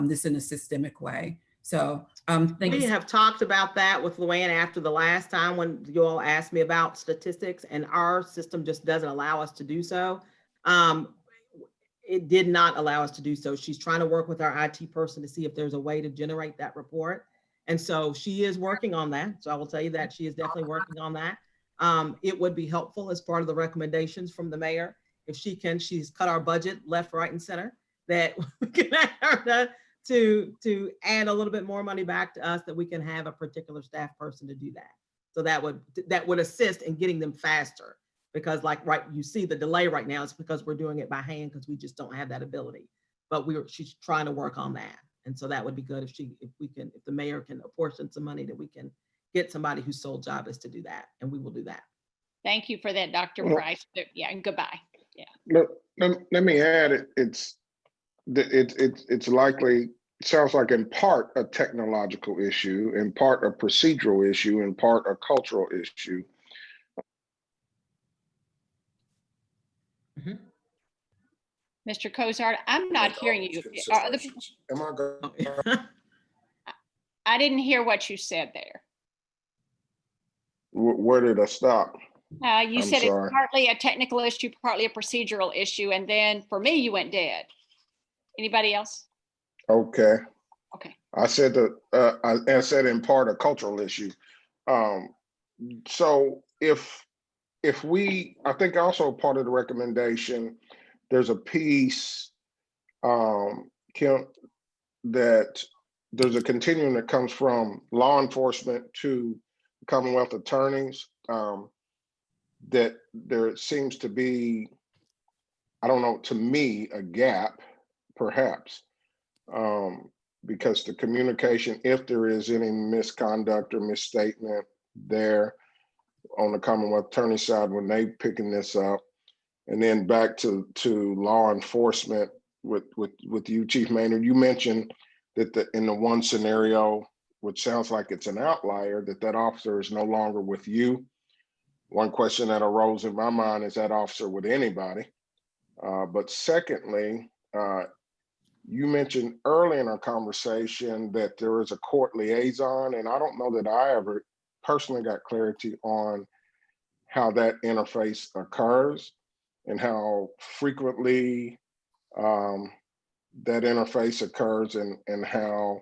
this in a systemic way? So thank We you. have talked about that with Luann after the last time when you all asked me about statistics, and our system just doesn't allow us to do so. It did not allow us to do so. She's trying to work with our IT person to see if there's a way to generate that report. And so she is working on that. So I will tell you that she is definitely working on that. It would be helpful as part of the recommendations from the mayor. If she can, she's cut our budget left, right, and center, that we can ask her to add a little bit more money back to us, that we can have a particular staff person to do that. So that would assist in getting them faster, because you see the delay right now is because we're doing it by hand because we just don't have that ability. But she's trying to work on that. And so that would be good if the mayor can apportion some money, that we can get somebody whose sole job is to do that, and we will do that. Thank you for that, Dr. Well, Price. Yeah, and goodbye. Yeah. Let me add it. It's likely, sounds like in part a technological issue, in part a procedural issue, in part a cultural issue. Mr. Cozart, I'm not hearing you. Are other people? Am I going? I didn't hear what you said there. Where did I stop? You I'm said sorry. it's partly a technical issue, partly a procedural issue, and then for me, you went dead. Anybody else? Okay. Okay. I said that I said in part a cultural issue. So if we, I think also part of the recommendation, there's a piece, Kim, that there's a continuum that comes from law enforcement to Commonwealth attorneys, that there seems to be, I don't know, to me, a gap, perhaps, because the communication, if there is any misconduct or misstatement there on the Commonwealth attorney side when they picking this up, and then back to law enforcement with you, Chief Maynard, you mentioned that in the one scenario, which sounds like it's an outlier, that officer is no longer with you. One question that arose in my mind, is that officer with anybody? But secondly, you mentioned early in our conversation that there is a court liaison, and I don't know that I ever personally got clarity on how that interface occurs and how frequently that interface occurs, and how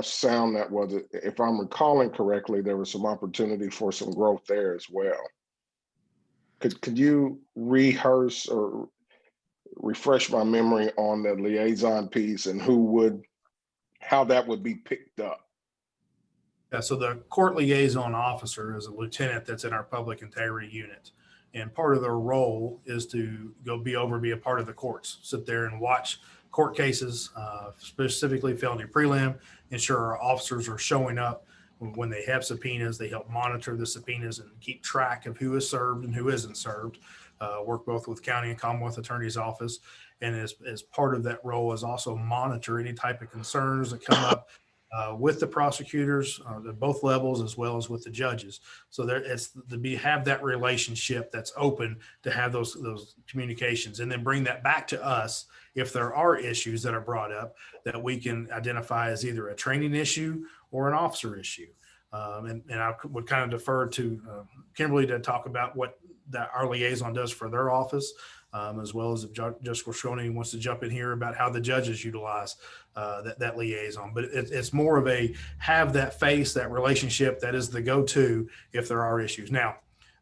sound that was. If I'm recalling correctly, there was some opportunity for some growth there as well. Could you rehearse or refresh my memory on the liaison piece and how that would be picked up? Yeah, so the court liaison officer is a lieutenant that's in our public integrity unit. And part of their role is to be a part of the courts, sit there and watch court cases, specifically felony prelim, ensure our officers are showing up when they have subpoenas. They help monitor the subpoenas and keep track of who is served and who isn't served. Work both with county and Commonwealth Attorney's Office. And as part of that role is also monitor any type of concerns that come up with the prosecutors at both levels, as well as with the judges. So have that relationship that's open to have those communications, and then bring that back to us if there are issues that are brought up that we can identify as either a training issue or an officer issue. And I would kind of defer to Kimberly to talk about what our liaison does for their office, as well as if Judge Scorsione wants to jump in here about how the judges utilize that liaison. But it's more of have that face, that relationship that is the go-to if there are issues. Now,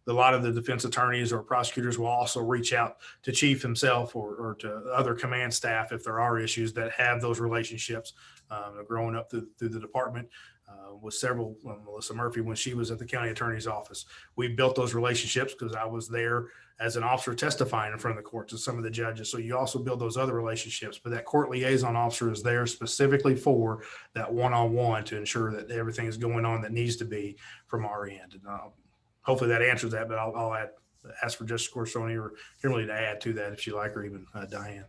a lot of the defense attorneys or prosecutors will also reach out to chief himself or to other command staff if there are issues that have those relationships. Growing up through the department with several, Melissa Murphy, when she was at the county attorney's office, we built those relationships because I was there as an officer testifying in front of the courts and some of the judges. So you also build those other relationships, but that court liaison officer is there specifically for that one-on-one to ensure that everything is going on that needs to be from our end. And hopefully that answers that, but I'll ask for Justice Scorsione or Kimberly to add to that if you like, or even Diane.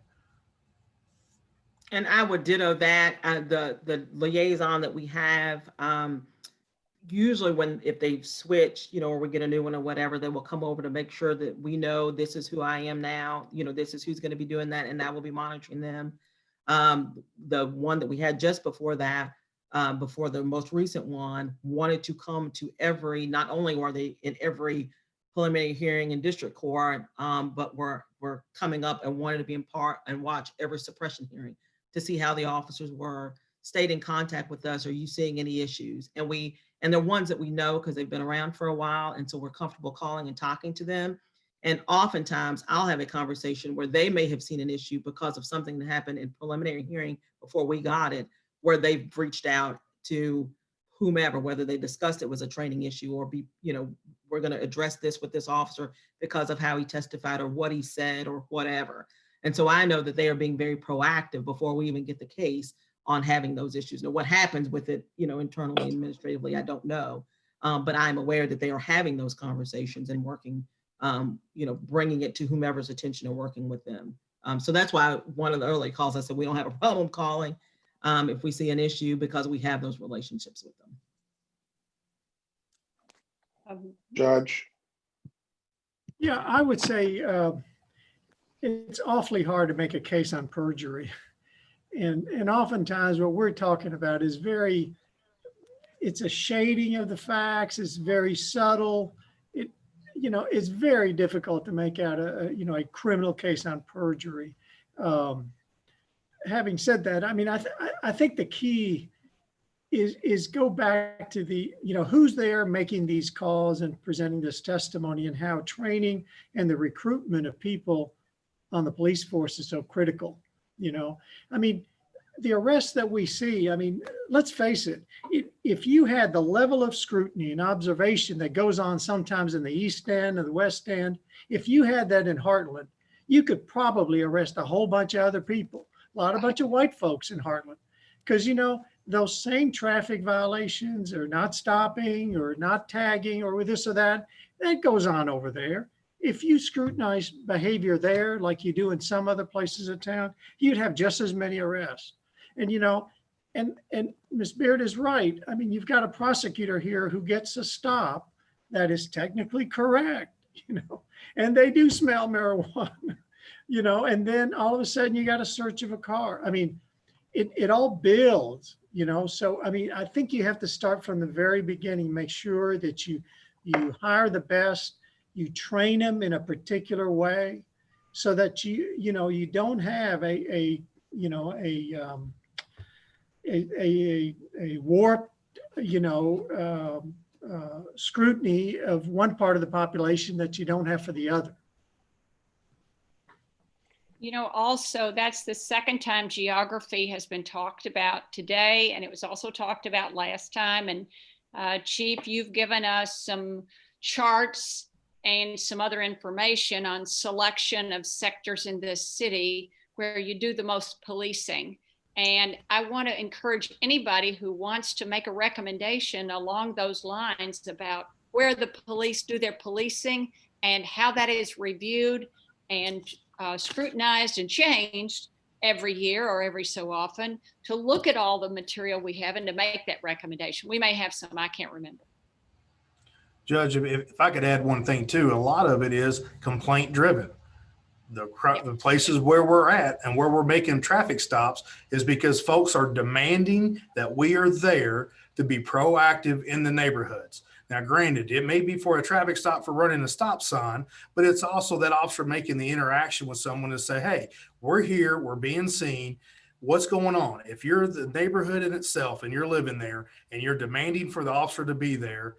And I would ditto that. The liaison that we have, usually if they switch, or we get a new one or whatever, they will come over to make sure that we know this is who I am now. This is who's going to be doing that, and I will be monitoring them. The one that we had just before that, before the most recent one, wanted to come to not only were they in every preliminary hearing in district court, but were coming up and wanted to be in part and watch every suppression hearing to see how the officers were, stayed in contact with us. Are you seeing any issues? And they're ones that we know because they've been around for a while. And so we're comfortable calling and talking to them. And oftentimes I'll have a conversation where they may have seen an issue because of something that happened in preliminary hearing before we got it, where they've reached out to whomever, whether they discussed it was a training issue or we're going to address this with this officer because of how he testified or what he said or whatever. And so I know that they are being very proactive before we even get the case on having those issues. Now, what happens with it, internally, administratively, I don't know. But I'm aware that they are having those conversations and working, bringing it to whomever's attention or working with them. So that's why one of the early calls, I said, we don't have a problem calling if we see an issue because we have those relationships with them. Judge? Yeah, I would say it's awfully hard to make a case on perjury. And oftentimes what we're talking about is it's a shading of the facts. It's very subtle. It's very difficult to make out a criminal case on perjury. Having said that, I think the key is go back to who's there making these calls and presenting this testimony, and how training and the recruitment of people on the police force is so critical. The arrests that we see, let's face it, if you had the level of scrutiny and observation that goes on sometimes in the East End or the West End, if you had that in Heartland, you could probably arrest a whole bunch of other people, a bunch of white folks in Heartland, because, those same traffic violations or not stopping or not tagging or with this or that goes on over there. If you scrutinize behavior there, like you do in some other places of town, you'd have just as many arrests. And, and Ms. Beard is right. You've got a prosecutor here who gets a stop that is technically correct, and they do smell marijuana, and then all of a sudden you got a search of a car. It all builds, so, I think you have to start from the very beginning, make sure that you hire the best, you train them in a particular way so that you don't have a warped, scrutiny of one part of the population that you don't have for the other. You know, also, that's the second time geography has been talked about today, and it was also talked about last time. And Chief, you've given us some charts and some other information on selection of sectors in this city where you do the most policing. And I want to encourage anybody who wants to make a recommendation along those lines about where the police do their policing and how that is reviewed and scrutinized and changed every year or every so often, to look at all the material we have and to make that recommendation. We may have some, I can't remember. Judge, if I could add one thing too, a lot of it is complaint driven. The places where we're at and where we're making traffic stops is because folks are demanding that we are there to be proactive in the neighborhoods. Now, granted, it may be for a traffic stop for running a stop sign, but it's also that officer making the interaction with someone to say, hey, we're here, we're being seen. What's going on? If you're the neighborhood in itself and you're living there and you're demanding for the officer to be there,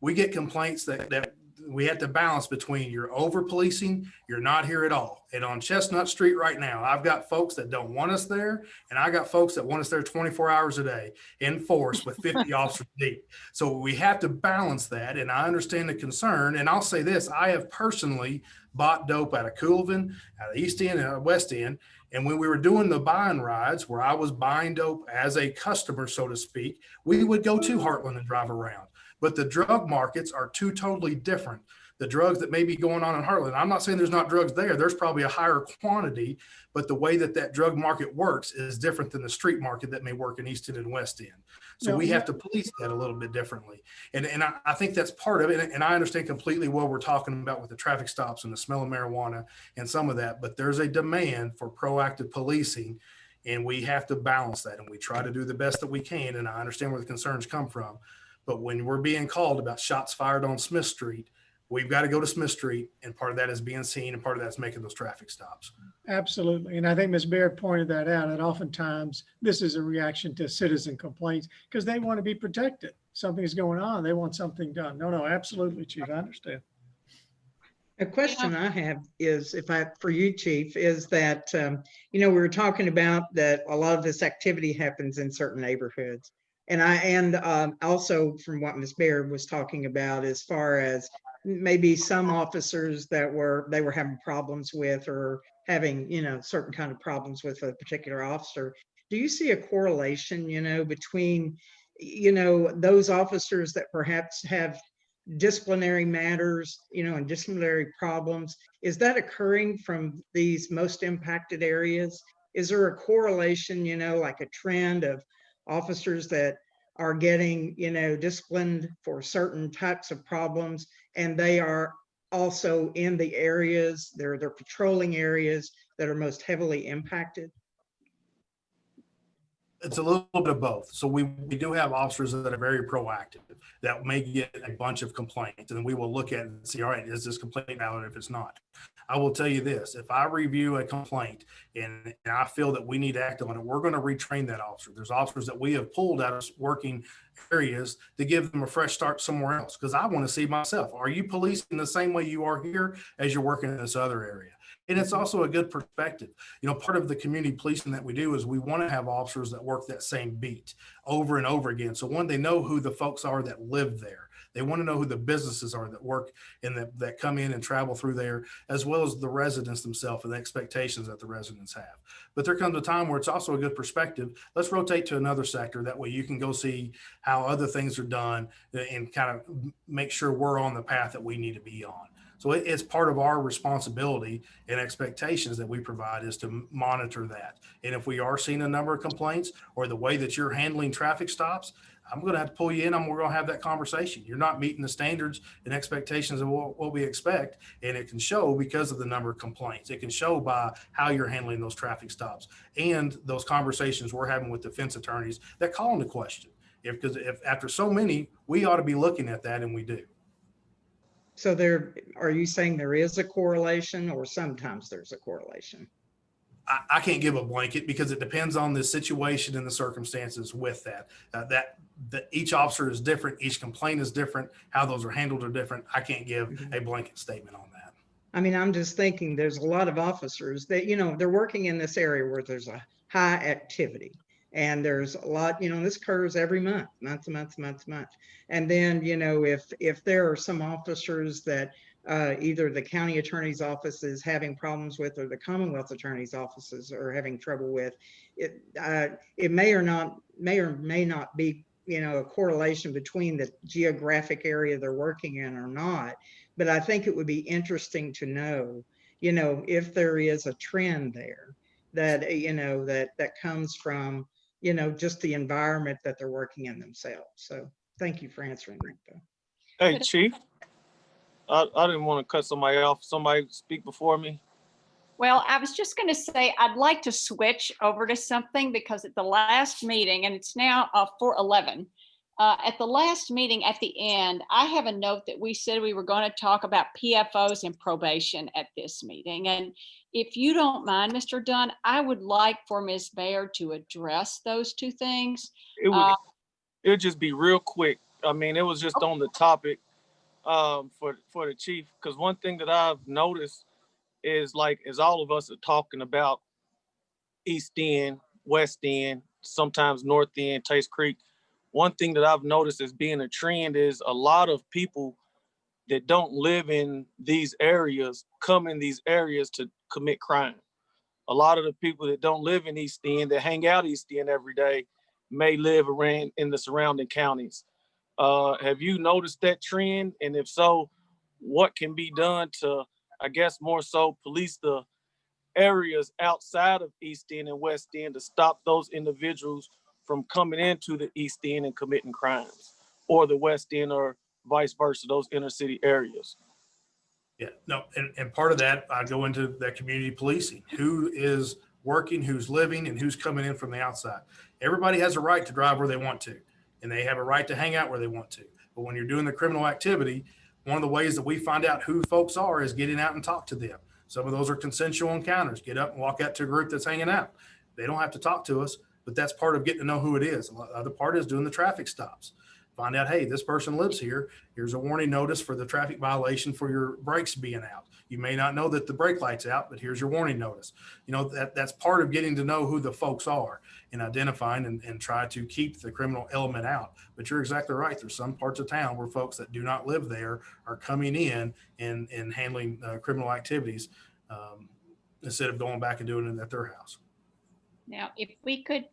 we get complaints that we have to balance between you're over policing, you're not here at all. And on Chestnut Street right now, I've got folks that don't want us there, and I got folks that want us there 24 hours a day in force with 50 officers deep. So we have to balance that, and I understand the concern. And I'll say this, I have personally bought dope out of Coolvin, out of East End, and out of West End. And when we were doing the buying rides where I was buying dope as a customer, so to speak, we would go to Heartland and drive around. But the drug markets are two totally different. The drugs that may be going on in Heartland, I'm not saying there's not drugs there. There's probably a higher quantity, but the way that that drug market works is different than the street market that may work in East End and West End. So we have to police that a little bit differently. And I think that's part of it. And I understand completely what we're talking about with the traffic stops and the smell of marijuana and some of that, but there's a demand for proactive policing, and we have to balance that. And we try to do the best that we can. And I understand where the concerns come from. But when we're being called about shots fired on Smith Street, we've got to go to Smith Street. And part of that is being seen, and part of that's making those traffic stops. Absolutely. And I think Ms. Baird pointed that out. And oftentimes this is a reaction to citizen complaints because they want to be protected. Something's going on. They want something done. No, absolutely, Chief. I understand. A question I have is, for you, Chief, is that, we were talking about that a lot of this activity happens in certain neighborhoods. And also from what Ms. Baird was talking about, as far as maybe some officers that they were having problems with, or having, certain kind of problems with a particular officer. Do you see a correlation, between, those officers that perhaps have disciplinary matters, and disciplinary problems? Is that occurring from these most impacted areas? Is there a correlation, like a trend of officers that are getting, disciplined for certain types of problems, and they are also in the areas, they're patrolling areas that are most heavily impacted? It's a little bit of both. So we do have officers that are very proactive that may get a bunch of complaints, and we will look at it and see, all right, is this complaint valid if it's not? I will tell you this, if I review a complaint and I feel that we need to act on it, we're going to retrain that officer. There's officers that we have pulled out of working areas to give them a fresh start somewhere else, because I want to see myself, are you policing the same way you are here as you're working in this other area? And it's also a good perspective. Part of the community policing that we do is we want to have officers that work that same beat over and over again. So one, they know who the folks are that live there. They want to know who the businesses are that work and that come in and travel through there, as well as the residents themselves and the expectations that the residents have. But there comes a time where it's also a good perspective. Let's rotate to another sector. That way you can go see how other things are done and kind of make sure we're on the path that we need to be on. So it's part of our responsibility and expectations that we provide is to monitor that. And if we are seeing a number of complaints or the way that you're handling traffic stops, I'm going to have to pull you in and we're going to have that conversation. You're not meeting the standards and expectations of what we expect. And it can show because of the number of complaints. It can show by how you're handling those traffic stops and those conversations we're having with defense attorneys that call into question. Because if after so many, we ought to be looking at that, and we do. So are you saying there is a correlation, or sometimes there's a correlation? I can't give a blanket because it depends on the situation and the circumstances with that. That each officer is different, each complaint is different, how those are handled are different. I can't give a blanket statement on that. I mean, I'm just thinking there's a lot of officers that, you know, they're working in this area where there's a high activity. And there's a lot, you know, this occurs every month. And then, you know, if there are some officers that either the county attorney's office is having problems with, or the Commonwealth attorney's offices are having trouble with, it may or may not be, you know, a correlation between the geographic area they're working in or not. But I think it would be interesting to know, you know, if there is a trend there that, you know, that comes from, you know, just the environment that they're working in themselves. So thank you for answering that, though. Hey, Chief, I didn't want to cut somebody off. Somebody speak before me. Well, I was just going to say, I'd like to switch over to something because at the last meeting, and it's now 4:11, at the last meeting at the end, I have a note that we said we were going to talk about PFOs and probation at this meeting. And if you don't mind, Mr. Dunn, I would like for Ms. Baird to address those two things. It would just be real quick. I mean, it was just on the topic for the chief, because one thing that I've noticed is, like, as all of us are talking about East End, West End, sometimes North End, Taste Creek, one thing that I've noticed as being a trend is a lot of people that don't live in these areas come in these areas to commit crime. A lot of the people that don't live in East End, that hang out East End every day, may live around in the surrounding counties. Have you noticed that trend? And if so, what can be done to, I guess, more so police the areas outside of East End and West End to stop those individuals from coming into the East End and committing crimes, or the West End, or vice versa, those inner city areas? Yeah, no, and part of that, I go into that community policing. Who is working, who's living, and who's coming in from the outside. Everybody has a right to drive where they want to, and they have a right to hang out where they want to. But when you're doing the criminal activity, one of the ways that we find out who folks are is getting out and talk to them. Some of those are consensual encounters. Get up and walk out to a group that's hanging out. They don't have to talk to us, but that's part of getting to know who it is. The other part is doing the traffic stops. Find out, hey, this person lives here. Here's a warning notice for the traffic violation for your brakes being out. You may not know that the brake light's out, but here's your warning notice. You know, that's part of getting to know who the folks are and identifying and try to keep the criminal element out. But you're exactly right. There's some parts of town where folks that do not live there are coming in and handling criminal activities instead of going back and doing it at their house. Now, if we could,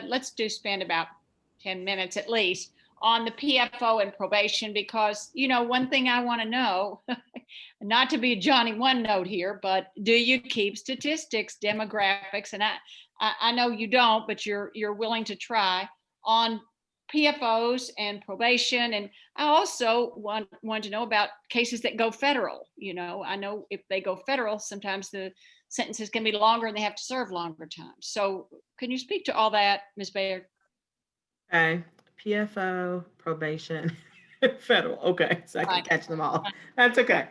let's spend about 10 minutes at least on the PFO and probation, because, you know, one thing I want to know, not to be Johnny One Note here, but do you keep statistics, demographics? And I know you don't, but you're willing to try on PFOs and probation. And I also want to know about cases that go federal. You know, I know if they go federal, sometimes the sentences can be longer and they have to serve longer time. So can you speak to all that, Ms. Baird? Okay, PFO, probation, federal. Okay, so I can catch them all. That's okay.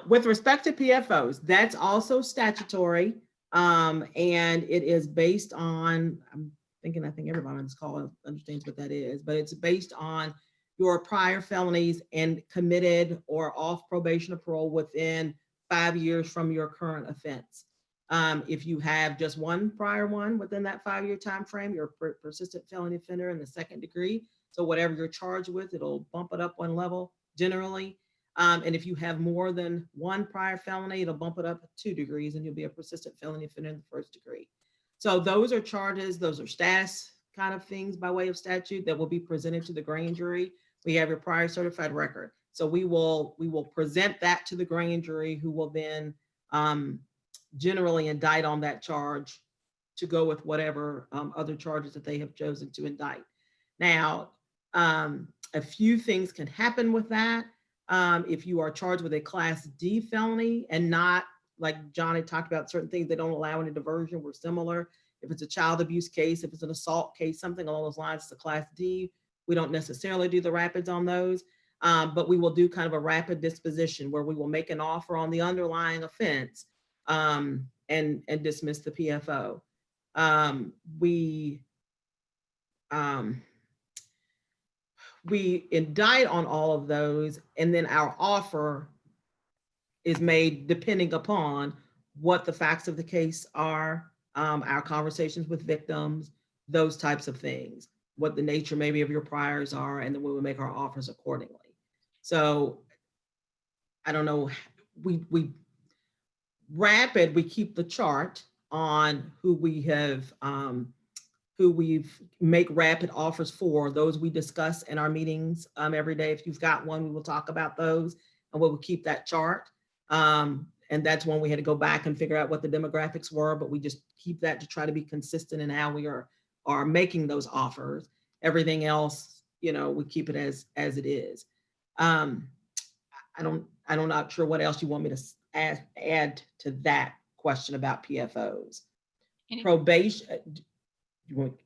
With respect to PFOs, that's also statutory, and it is based on, I think everybody on this call understands what that is, but it's based on your prior felonies and committed or off probation or parole within 5 years from your current offense. If you have just one prior one within that 5-year time frame, you're a persistent felony offender in the 2nd degree. So whatever you're charged with, it'll bump it up one level generally. And if you have more than one prior felony, it'll bump it up 2 degrees and you'll be a persistent felony offender in the 1st degree. So those are charges, those are status kind of things by way of statute that will be presented to the grand jury. We have your prior certified record. So we will present that to the grand jury, who will then generally indict on that charge to go with whatever other charges that they have chosen to indict. Now, a few things can happen with that. If you are charged with a Class D felony and not, like Johnny talked about, certain things they don't allow any diversion, we're similar. If it's a child abuse case, if it's an assault case, something along those lines, it's a Class D. We don't necessarily do the rapids on those, but we will do kind of a rapid disposition where we will make an offer on the underlying offense. and dismiss the PFO. We indict on all of those, and then our offer is made depending upon what the facts of the case are, our conversations with victims, those types of things, what the nature maybe of your priors are, and then we will make our offers accordingly. So I don't know, we rapid, we keep the chart on who we've make rapid offers for, those we discuss in our meetings every day. If you've got one, we will talk about those and we will keep that chart. And that's when we had to go back and figure out what the demographics were, but we just keep that to try to be consistent in how we are making those offers. Everything else, you know, we keep it as it is. I'm not sure what else you want me to add to that question about PFOs. Probation, do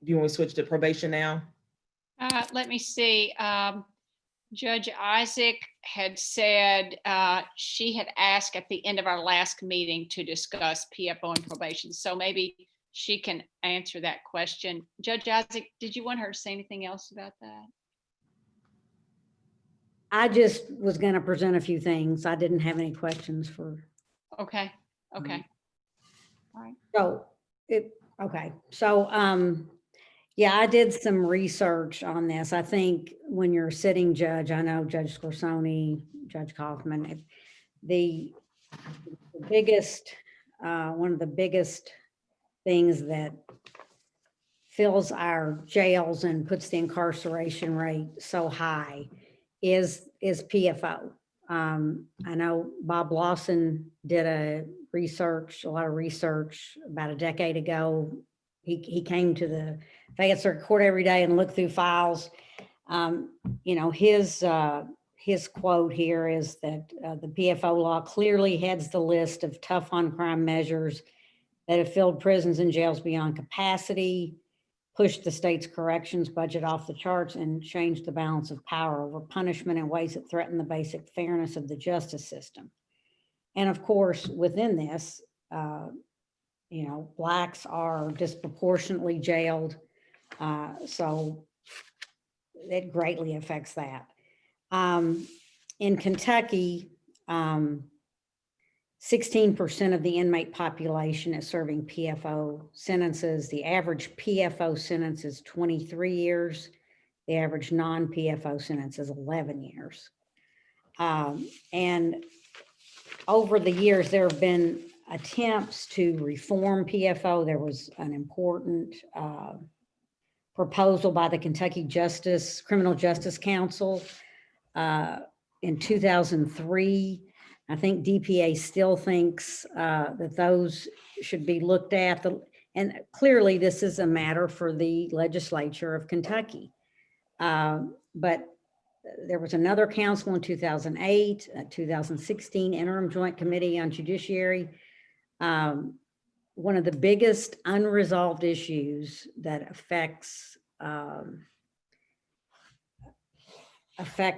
you want to switch to probation now? Let me see. Judge Isaac had said she had asked at the end of our last meeting to discuss PFO and probation. So maybe she can answer that question. Judge Isaac, did you want her to say anything else about that? I just was going to present a few things. I didn't have any questions for. Okay. Okay. All right. So yeah, I did some research on this. I think when you're a sitting judge, I know Judge Scorsone, Judge Kaufman, the biggest, one of the biggest things that fills our jails and puts the incarceration rate so high is PFO. I know Bob Lawson did a lot of research about a decade ago. He came to the Fayette Circuit Court every day and looked through files. You know, his quote here is that the PFO law clearly heads the list of tough on crime measures that have filled prisons and jails beyond capacity, pushed the state's corrections budget off the charts, and changed the balance of power over punishment in ways that threaten the basic fairness of the justice system. And of course, within this, you know, Blacks are disproportionately jailed. So it greatly affects that. In Kentucky, 16% of the inmate population is serving PFO sentences. The average PFO sentence is 23 years. The average non-PFO sentence is 11 years. And over the years, there have been attempts to reform PFO. There was an important proposal by the Kentucky Criminal Justice Council in 2003. I think DPA still thinks that those should be looked at. And clearly this is a matter for the legislature of Kentucky. But there was another council in 2008, 2016 interim joint committee on judiciary. One of the biggest unresolved issues that affects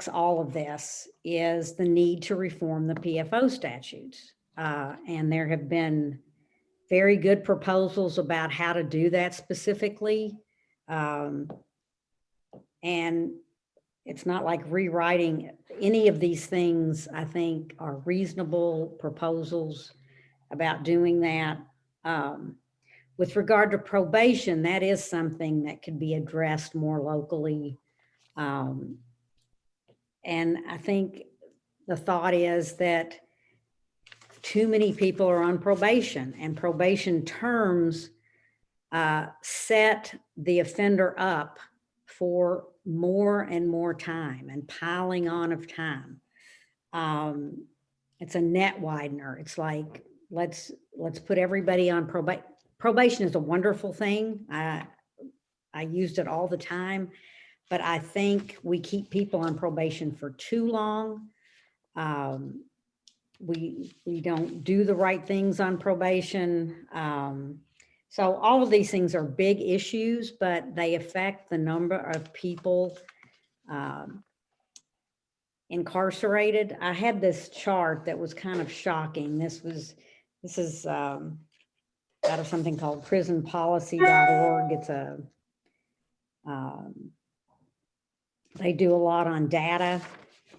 all of this is the need to reform the PFO statutes. And there have been very good proposals about how to do that specifically. And it's not like rewriting any of these things. I think are reasonable proposals about doing that. With regard to probation, that is something that could be addressed more locally. And I think the thought is that too many people are on probation, and probation terms set the offender up for more and more time and piling on of time. It's a net widener. It's like, let's put everybody on probation. Probation is a wonderful thing. I used it all the time, but I think we keep people on probation for too long. We don't do the right things on probation. So all of these things are big issues, but they affect the number of people incarcerated. I had this chart that was kind of shocking. This is out of something called prisonpolicy.org. It's they do a lot on data.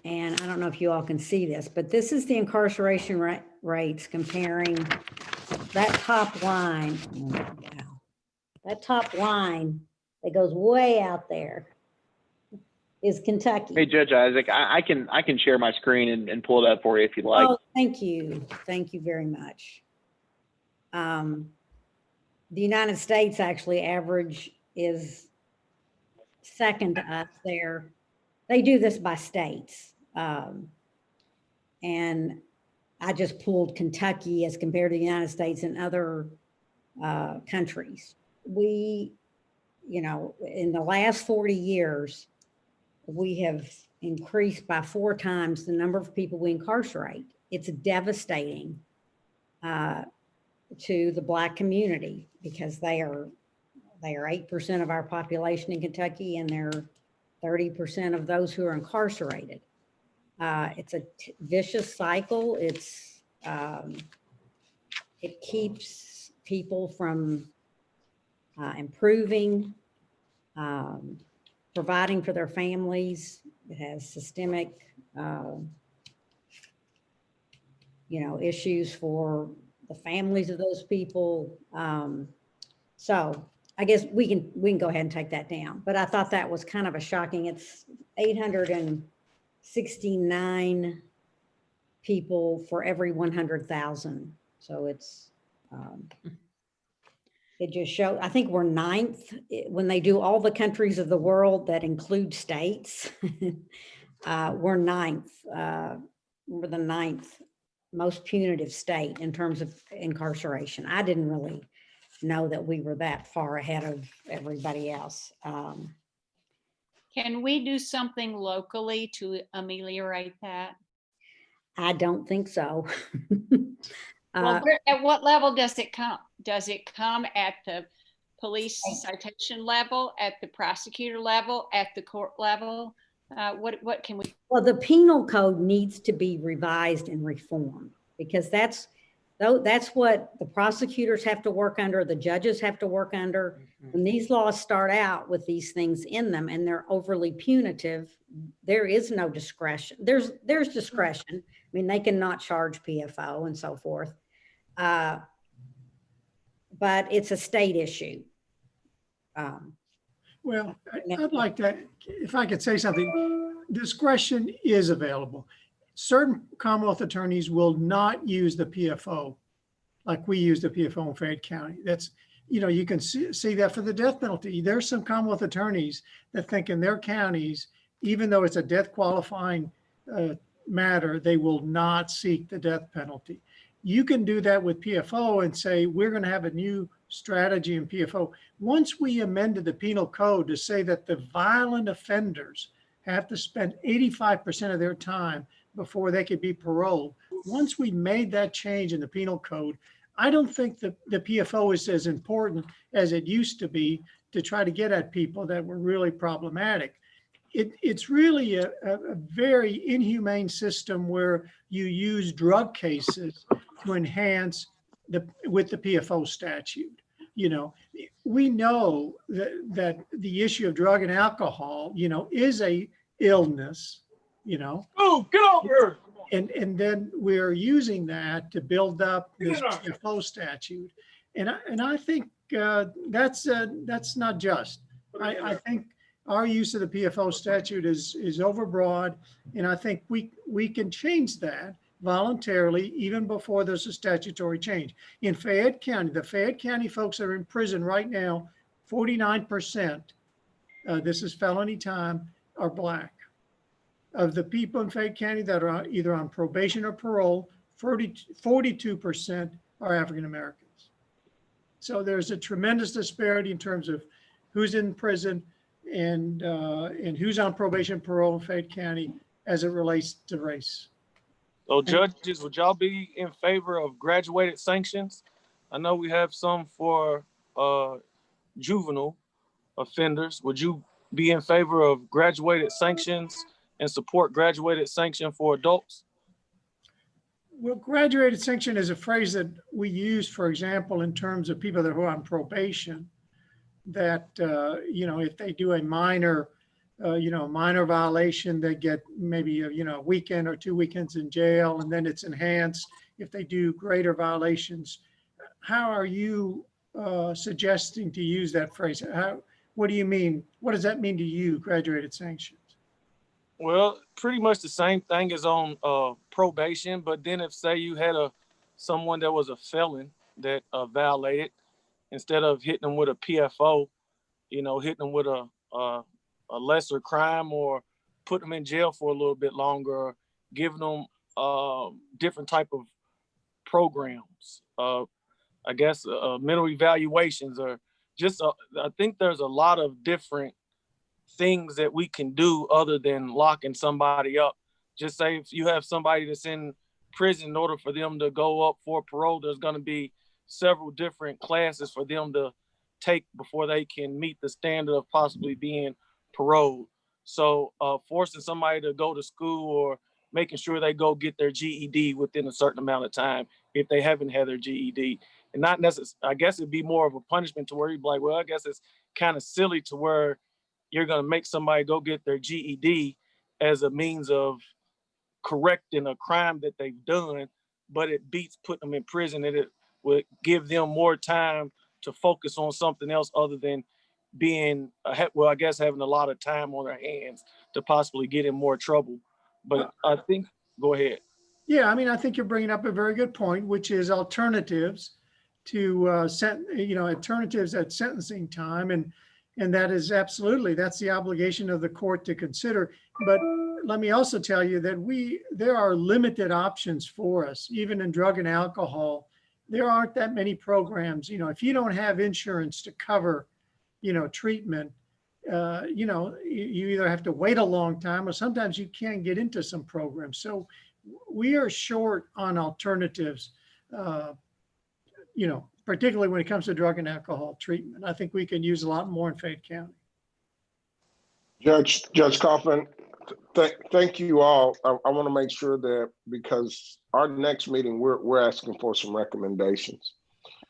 And I don't know if you all can see this, but this is the incarceration rates comparing that top line. Oh, wow. That top line that goes way out there is Kentucky. Hey, Judge Isaac, I can share my screen and pull it up for you if you'd like. Oh, thank you. Thank you very much. The United States actually average is second to us there. They do this by states. And I just pulled Kentucky as compared to the United States and other countries. We, you know, in the last 40 years, we have increased by 4 times the number of people we incarcerate. It's devastating to the Black community because they are 8% of our population in Kentucky, and they're 30% of those who are incarcerated. It's a vicious cycle. It's it keeps people from improving, providing for their families. It has systemic, you know, issues for the families of those people. So I guess we can go ahead and take that down. But I thought that was kind of a shocking. It's 869 people for every 100,000. So it's it just shows. I think we're 9th when they do all the countries of the world that include states. We're 9th. We're the 9th most punitive state in terms of incarceration. I didn't really know that we were that far ahead of everybody else. Can we do something locally to ameliorate that? I don't think so. Well, at what level does it come? Does it come at the police citation level, at the prosecutor level, at the court level? What can we? Well, the penal code needs to be revised and reformed because that's what the prosecutors have to work under, the judges have to work under. When these laws start out with these things in them and they're overly punitive, there is no discretion. There's discretion. I mean, they can not charge PFO and so forth. But it's a state issue. Well, I'd like to, if I could say something, discretion is available. Certain Commonwealth attorneys will not use the PFO like we use the PFO in Fayette County. That's, you know, you can see that for the death penalty. There's some Commonwealth attorneys that think in their counties, even though it's a death qualifying matter, they will not seek the death penalty. You can do that with PFO and say, we're going to have a new strategy in PFO. Once we amended the penal code to say that the violent offenders have to spend 85% of their time before they could be paroled. Once we made that change in the penal code, I don't think the PFO is as important as it used to be to try to get at people that were really problematic. It's really a very inhumane system where you use drug cases to enhance with the PFO statute. You know, we know that the issue of drug and alcohol, you know, is a illness, you know. Oh, get over here. And then we're using that to build up this PFO statute. And I think that's not just. I think our use of the PFO statute is overbroad. And I think we can change that voluntarily even before there's a statutory change. In Fayette County, the Fayette County folks that are in prison right now, 49%, this is felony time, are Black. Of the people in Fayette County that are either on probation or parole, 42% are African Americans. So there's a tremendous disparity in terms of who's in prison and who's on probation, parole in Fayette County as it relates to race. So judges, would y'all be in favor of graduated sanctions? I know we have some for juvenile offenders. Would you be in favor of graduated sanctions and support graduated sanction for adults? Well, graduated sanction is a phrase that we use, for example, in terms of people that are on probation, that, if they do a minor, minor violation, they get maybe, a weekend or 2 weekends in jail, and then it's enhanced if they do greater violations. How are you suggesting to use that phrase? What do you mean? What does that mean to you, graduated sanctions? Well, pretty much the same thing as on probation, but then if say you had someone that was a felon that violated, instead of hitting them with a PFO, hitting them with a lesser crime or putting them in jail for a little bit longer, or giving them different type of programs, I guess mental evaluations, or just I think there's a lot of different things that we can do other than locking somebody up. Just say if you have somebody that's in prison, in order for them to go up for parole, there's going to be several different classes for them to take before they can meet the standard of possibly being paroled. So forcing somebody to go to school, or making sure they go get their GED within a certain amount of time if they haven't had their GED. And not necessarily, I guess it'd be more of a punishment to where you'd be like, well, I guess it's kind of silly to where you're going to make somebody go get their GED as a means of correcting a crime that they've done, but it beats putting them in prison, and it would give them more time to focus on something else other than being, I guess, having a lot of time on their hands to possibly get in more trouble. But I think, go ahead. Yeah, I mean, I think you're bringing up a very good point, which is alternatives to, alternatives at sentencing time. And that is absolutely, that's the obligation of the court to consider. But let me also tell you that there are limited options for us, even in drug and alcohol. There aren't that many programs. If you don't have insurance to cover, treatment, you either have to wait a long time, or sometimes you can't get into some programs. So we are short on alternatives, particularly when it comes to drug and alcohol treatment. I think we can use a lot more in Fayette County. Judge Kaufman, thank you all. I want to make sure that, because our next meeting, we're asking for some recommendations.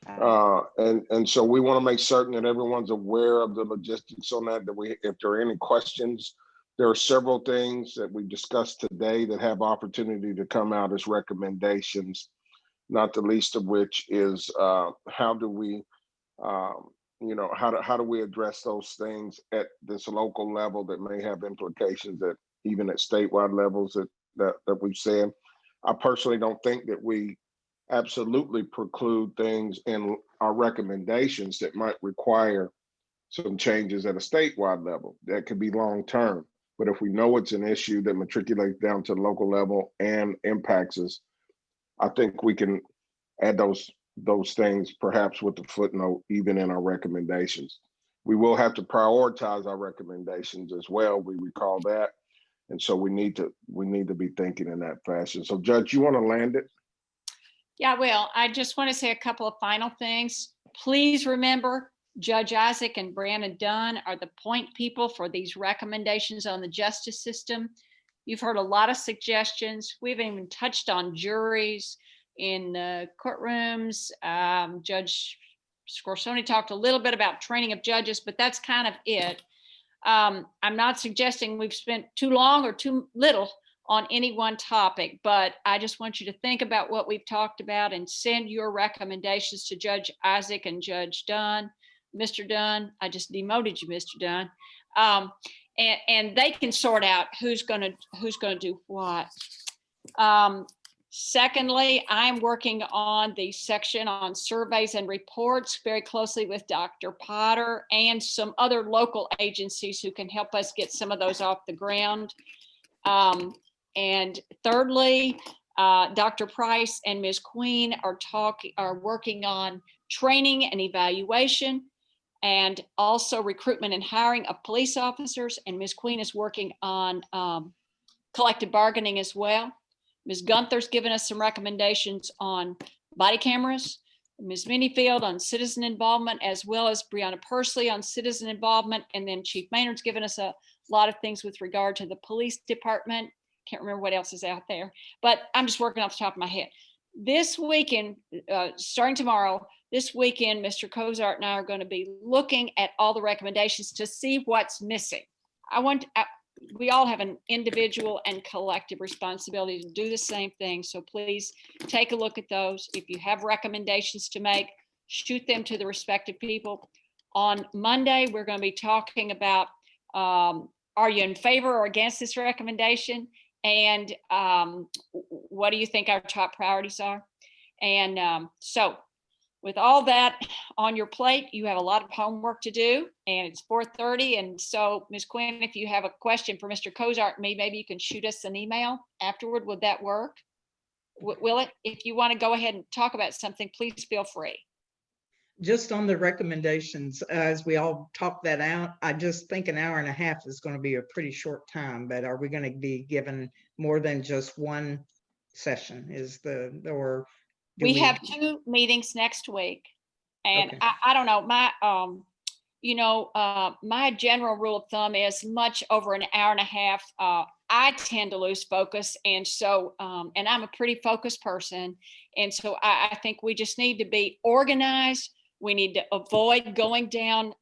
And so we want to make certain that everyone's aware of the logistics on that, if there are any questions, there are several things that we discussed today that have opportunity to come out as recommendations, not the least of which is how do we address those things at this local level that may have implications that even at statewide levels that we've said. I personally don't think that we absolutely preclude things in our recommendations that might require some changes at a statewide level that could be long-term. But if we know it's an issue that matriculates down to the local level and impacts us, I think we can add those things perhaps with the footnote even in our recommendations. We will have to prioritize our recommendations as well. We recall that. And so we need to be thinking in that fashion. So Judge, you want to land it? Yeah, well, I just want to say a couple of final things. Please remember, Judge Isaac and Brandon Dunn are the point people for these recommendations on the justice system. You've heard a lot of suggestions. We haven't even touched on juries in courtrooms. Judge Scorsone talked a little bit about training of judges, but that's kind of it. I'm not suggesting we've spent too long or too little on any one topic, but I just want you to think about what we've talked about and send your recommendations to Judge Isaac and Judge Dunn. Mr. Dunn, I just demoted you, Mr. Dunn. And they can sort out who's gonna do what. Secondly, I'm working on the section on surveys and reports very closely with Dr. Potter and some other local agencies who can help us get some of those off the ground. And thirdly, Dr. Price and Ms. Queen are working on training and evaluation, and also recruitment and hiring of police officers. And Ms. Queen is working on collective bargaining as well. Ms. Gunther's given us some recommendations on body cameras. Ms. Minifield on citizen involvement, as well as Brianna Persley on citizen involvement. And then Chief Maynard's given us a lot of things with regard to the police department can't remember what else is out there, but I'm just working off the top of my head. This weekend, starting tomorrow, this weekend, Mr. Cozart and I are going to be looking at all the recommendations to see what's missing. We all have an individual and collective responsibility to do the same thing. So please take a look at those. If you have recommendations to make, shoot them to the respective people. On Monday, we're going to be talking about, are you in favor or against this recommendation? And what do you think our top priorities are? And so with all that on your plate, you have a lot of homework to do, and it's 4:30. And so, Ms. Quinn, if you have a question for Mr. Cozart and me, maybe you can shoot us an email afterward. Would that work? Will it? If you want to go ahead and talk about something, please feel free. Just on the recommendations, as we all talk that out, I just think an hour and a half is going to be a pretty short time, but are we going to be given more than just one session? We have 2 meetings next week, and Okay. I don't know, my general rule of thumb is much over an hour and a half. I tend to lose focus, and so and I'm a pretty focused person, and so I think we just need to be organized. We need to avoid going down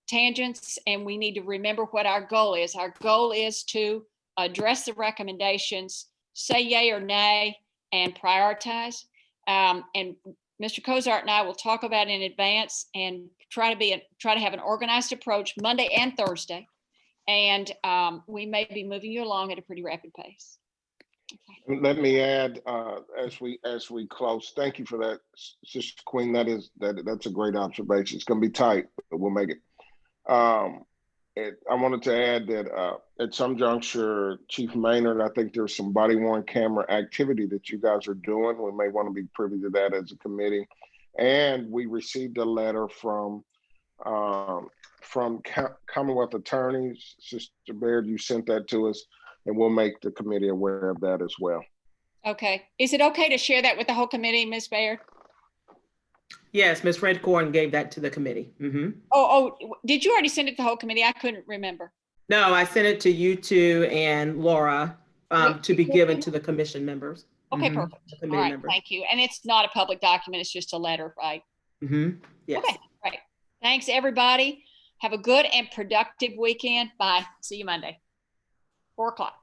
tangents, and we need to remember what our goal is. Our goal is to address the recommendations, say yay or nay, and prioritize. And Mr. Cozart and I will talk about it in advance and try to have an organized approach Monday and Thursday. And we may be moving you along at a pretty rapid pace. Okay. Let me add, as we close, thank you for that, Sister Queen. That's a great observation. It's going to be tight, but we'll make it. I wanted to add that at some juncture, Chief Maynard, I think there's some body-worn camera activity that you guys are doing. We may want to be privy to that as a committee. And we received a letter from Commonwealth attorneys. Sister Baird, you sent that to us, and we'll make the committee aware of that as well. Okay. Is it okay to share that with the whole committee, Ms. Baird? Yes, Ms. Redcorn gave that to the committee. Mm-hmm. Oh, did you already send it to the whole committee? I couldn't remember. No, I sent it to you two and Laura to be given to the commission members. Okay, perfect. All right, members. thank you. And it's not a public document, it's just a letter, right? Mm-hmm. Yes. Okay, right. Thanks, everybody. Have a good and productive weekend. Bye. See you Monday, 4 o'clock.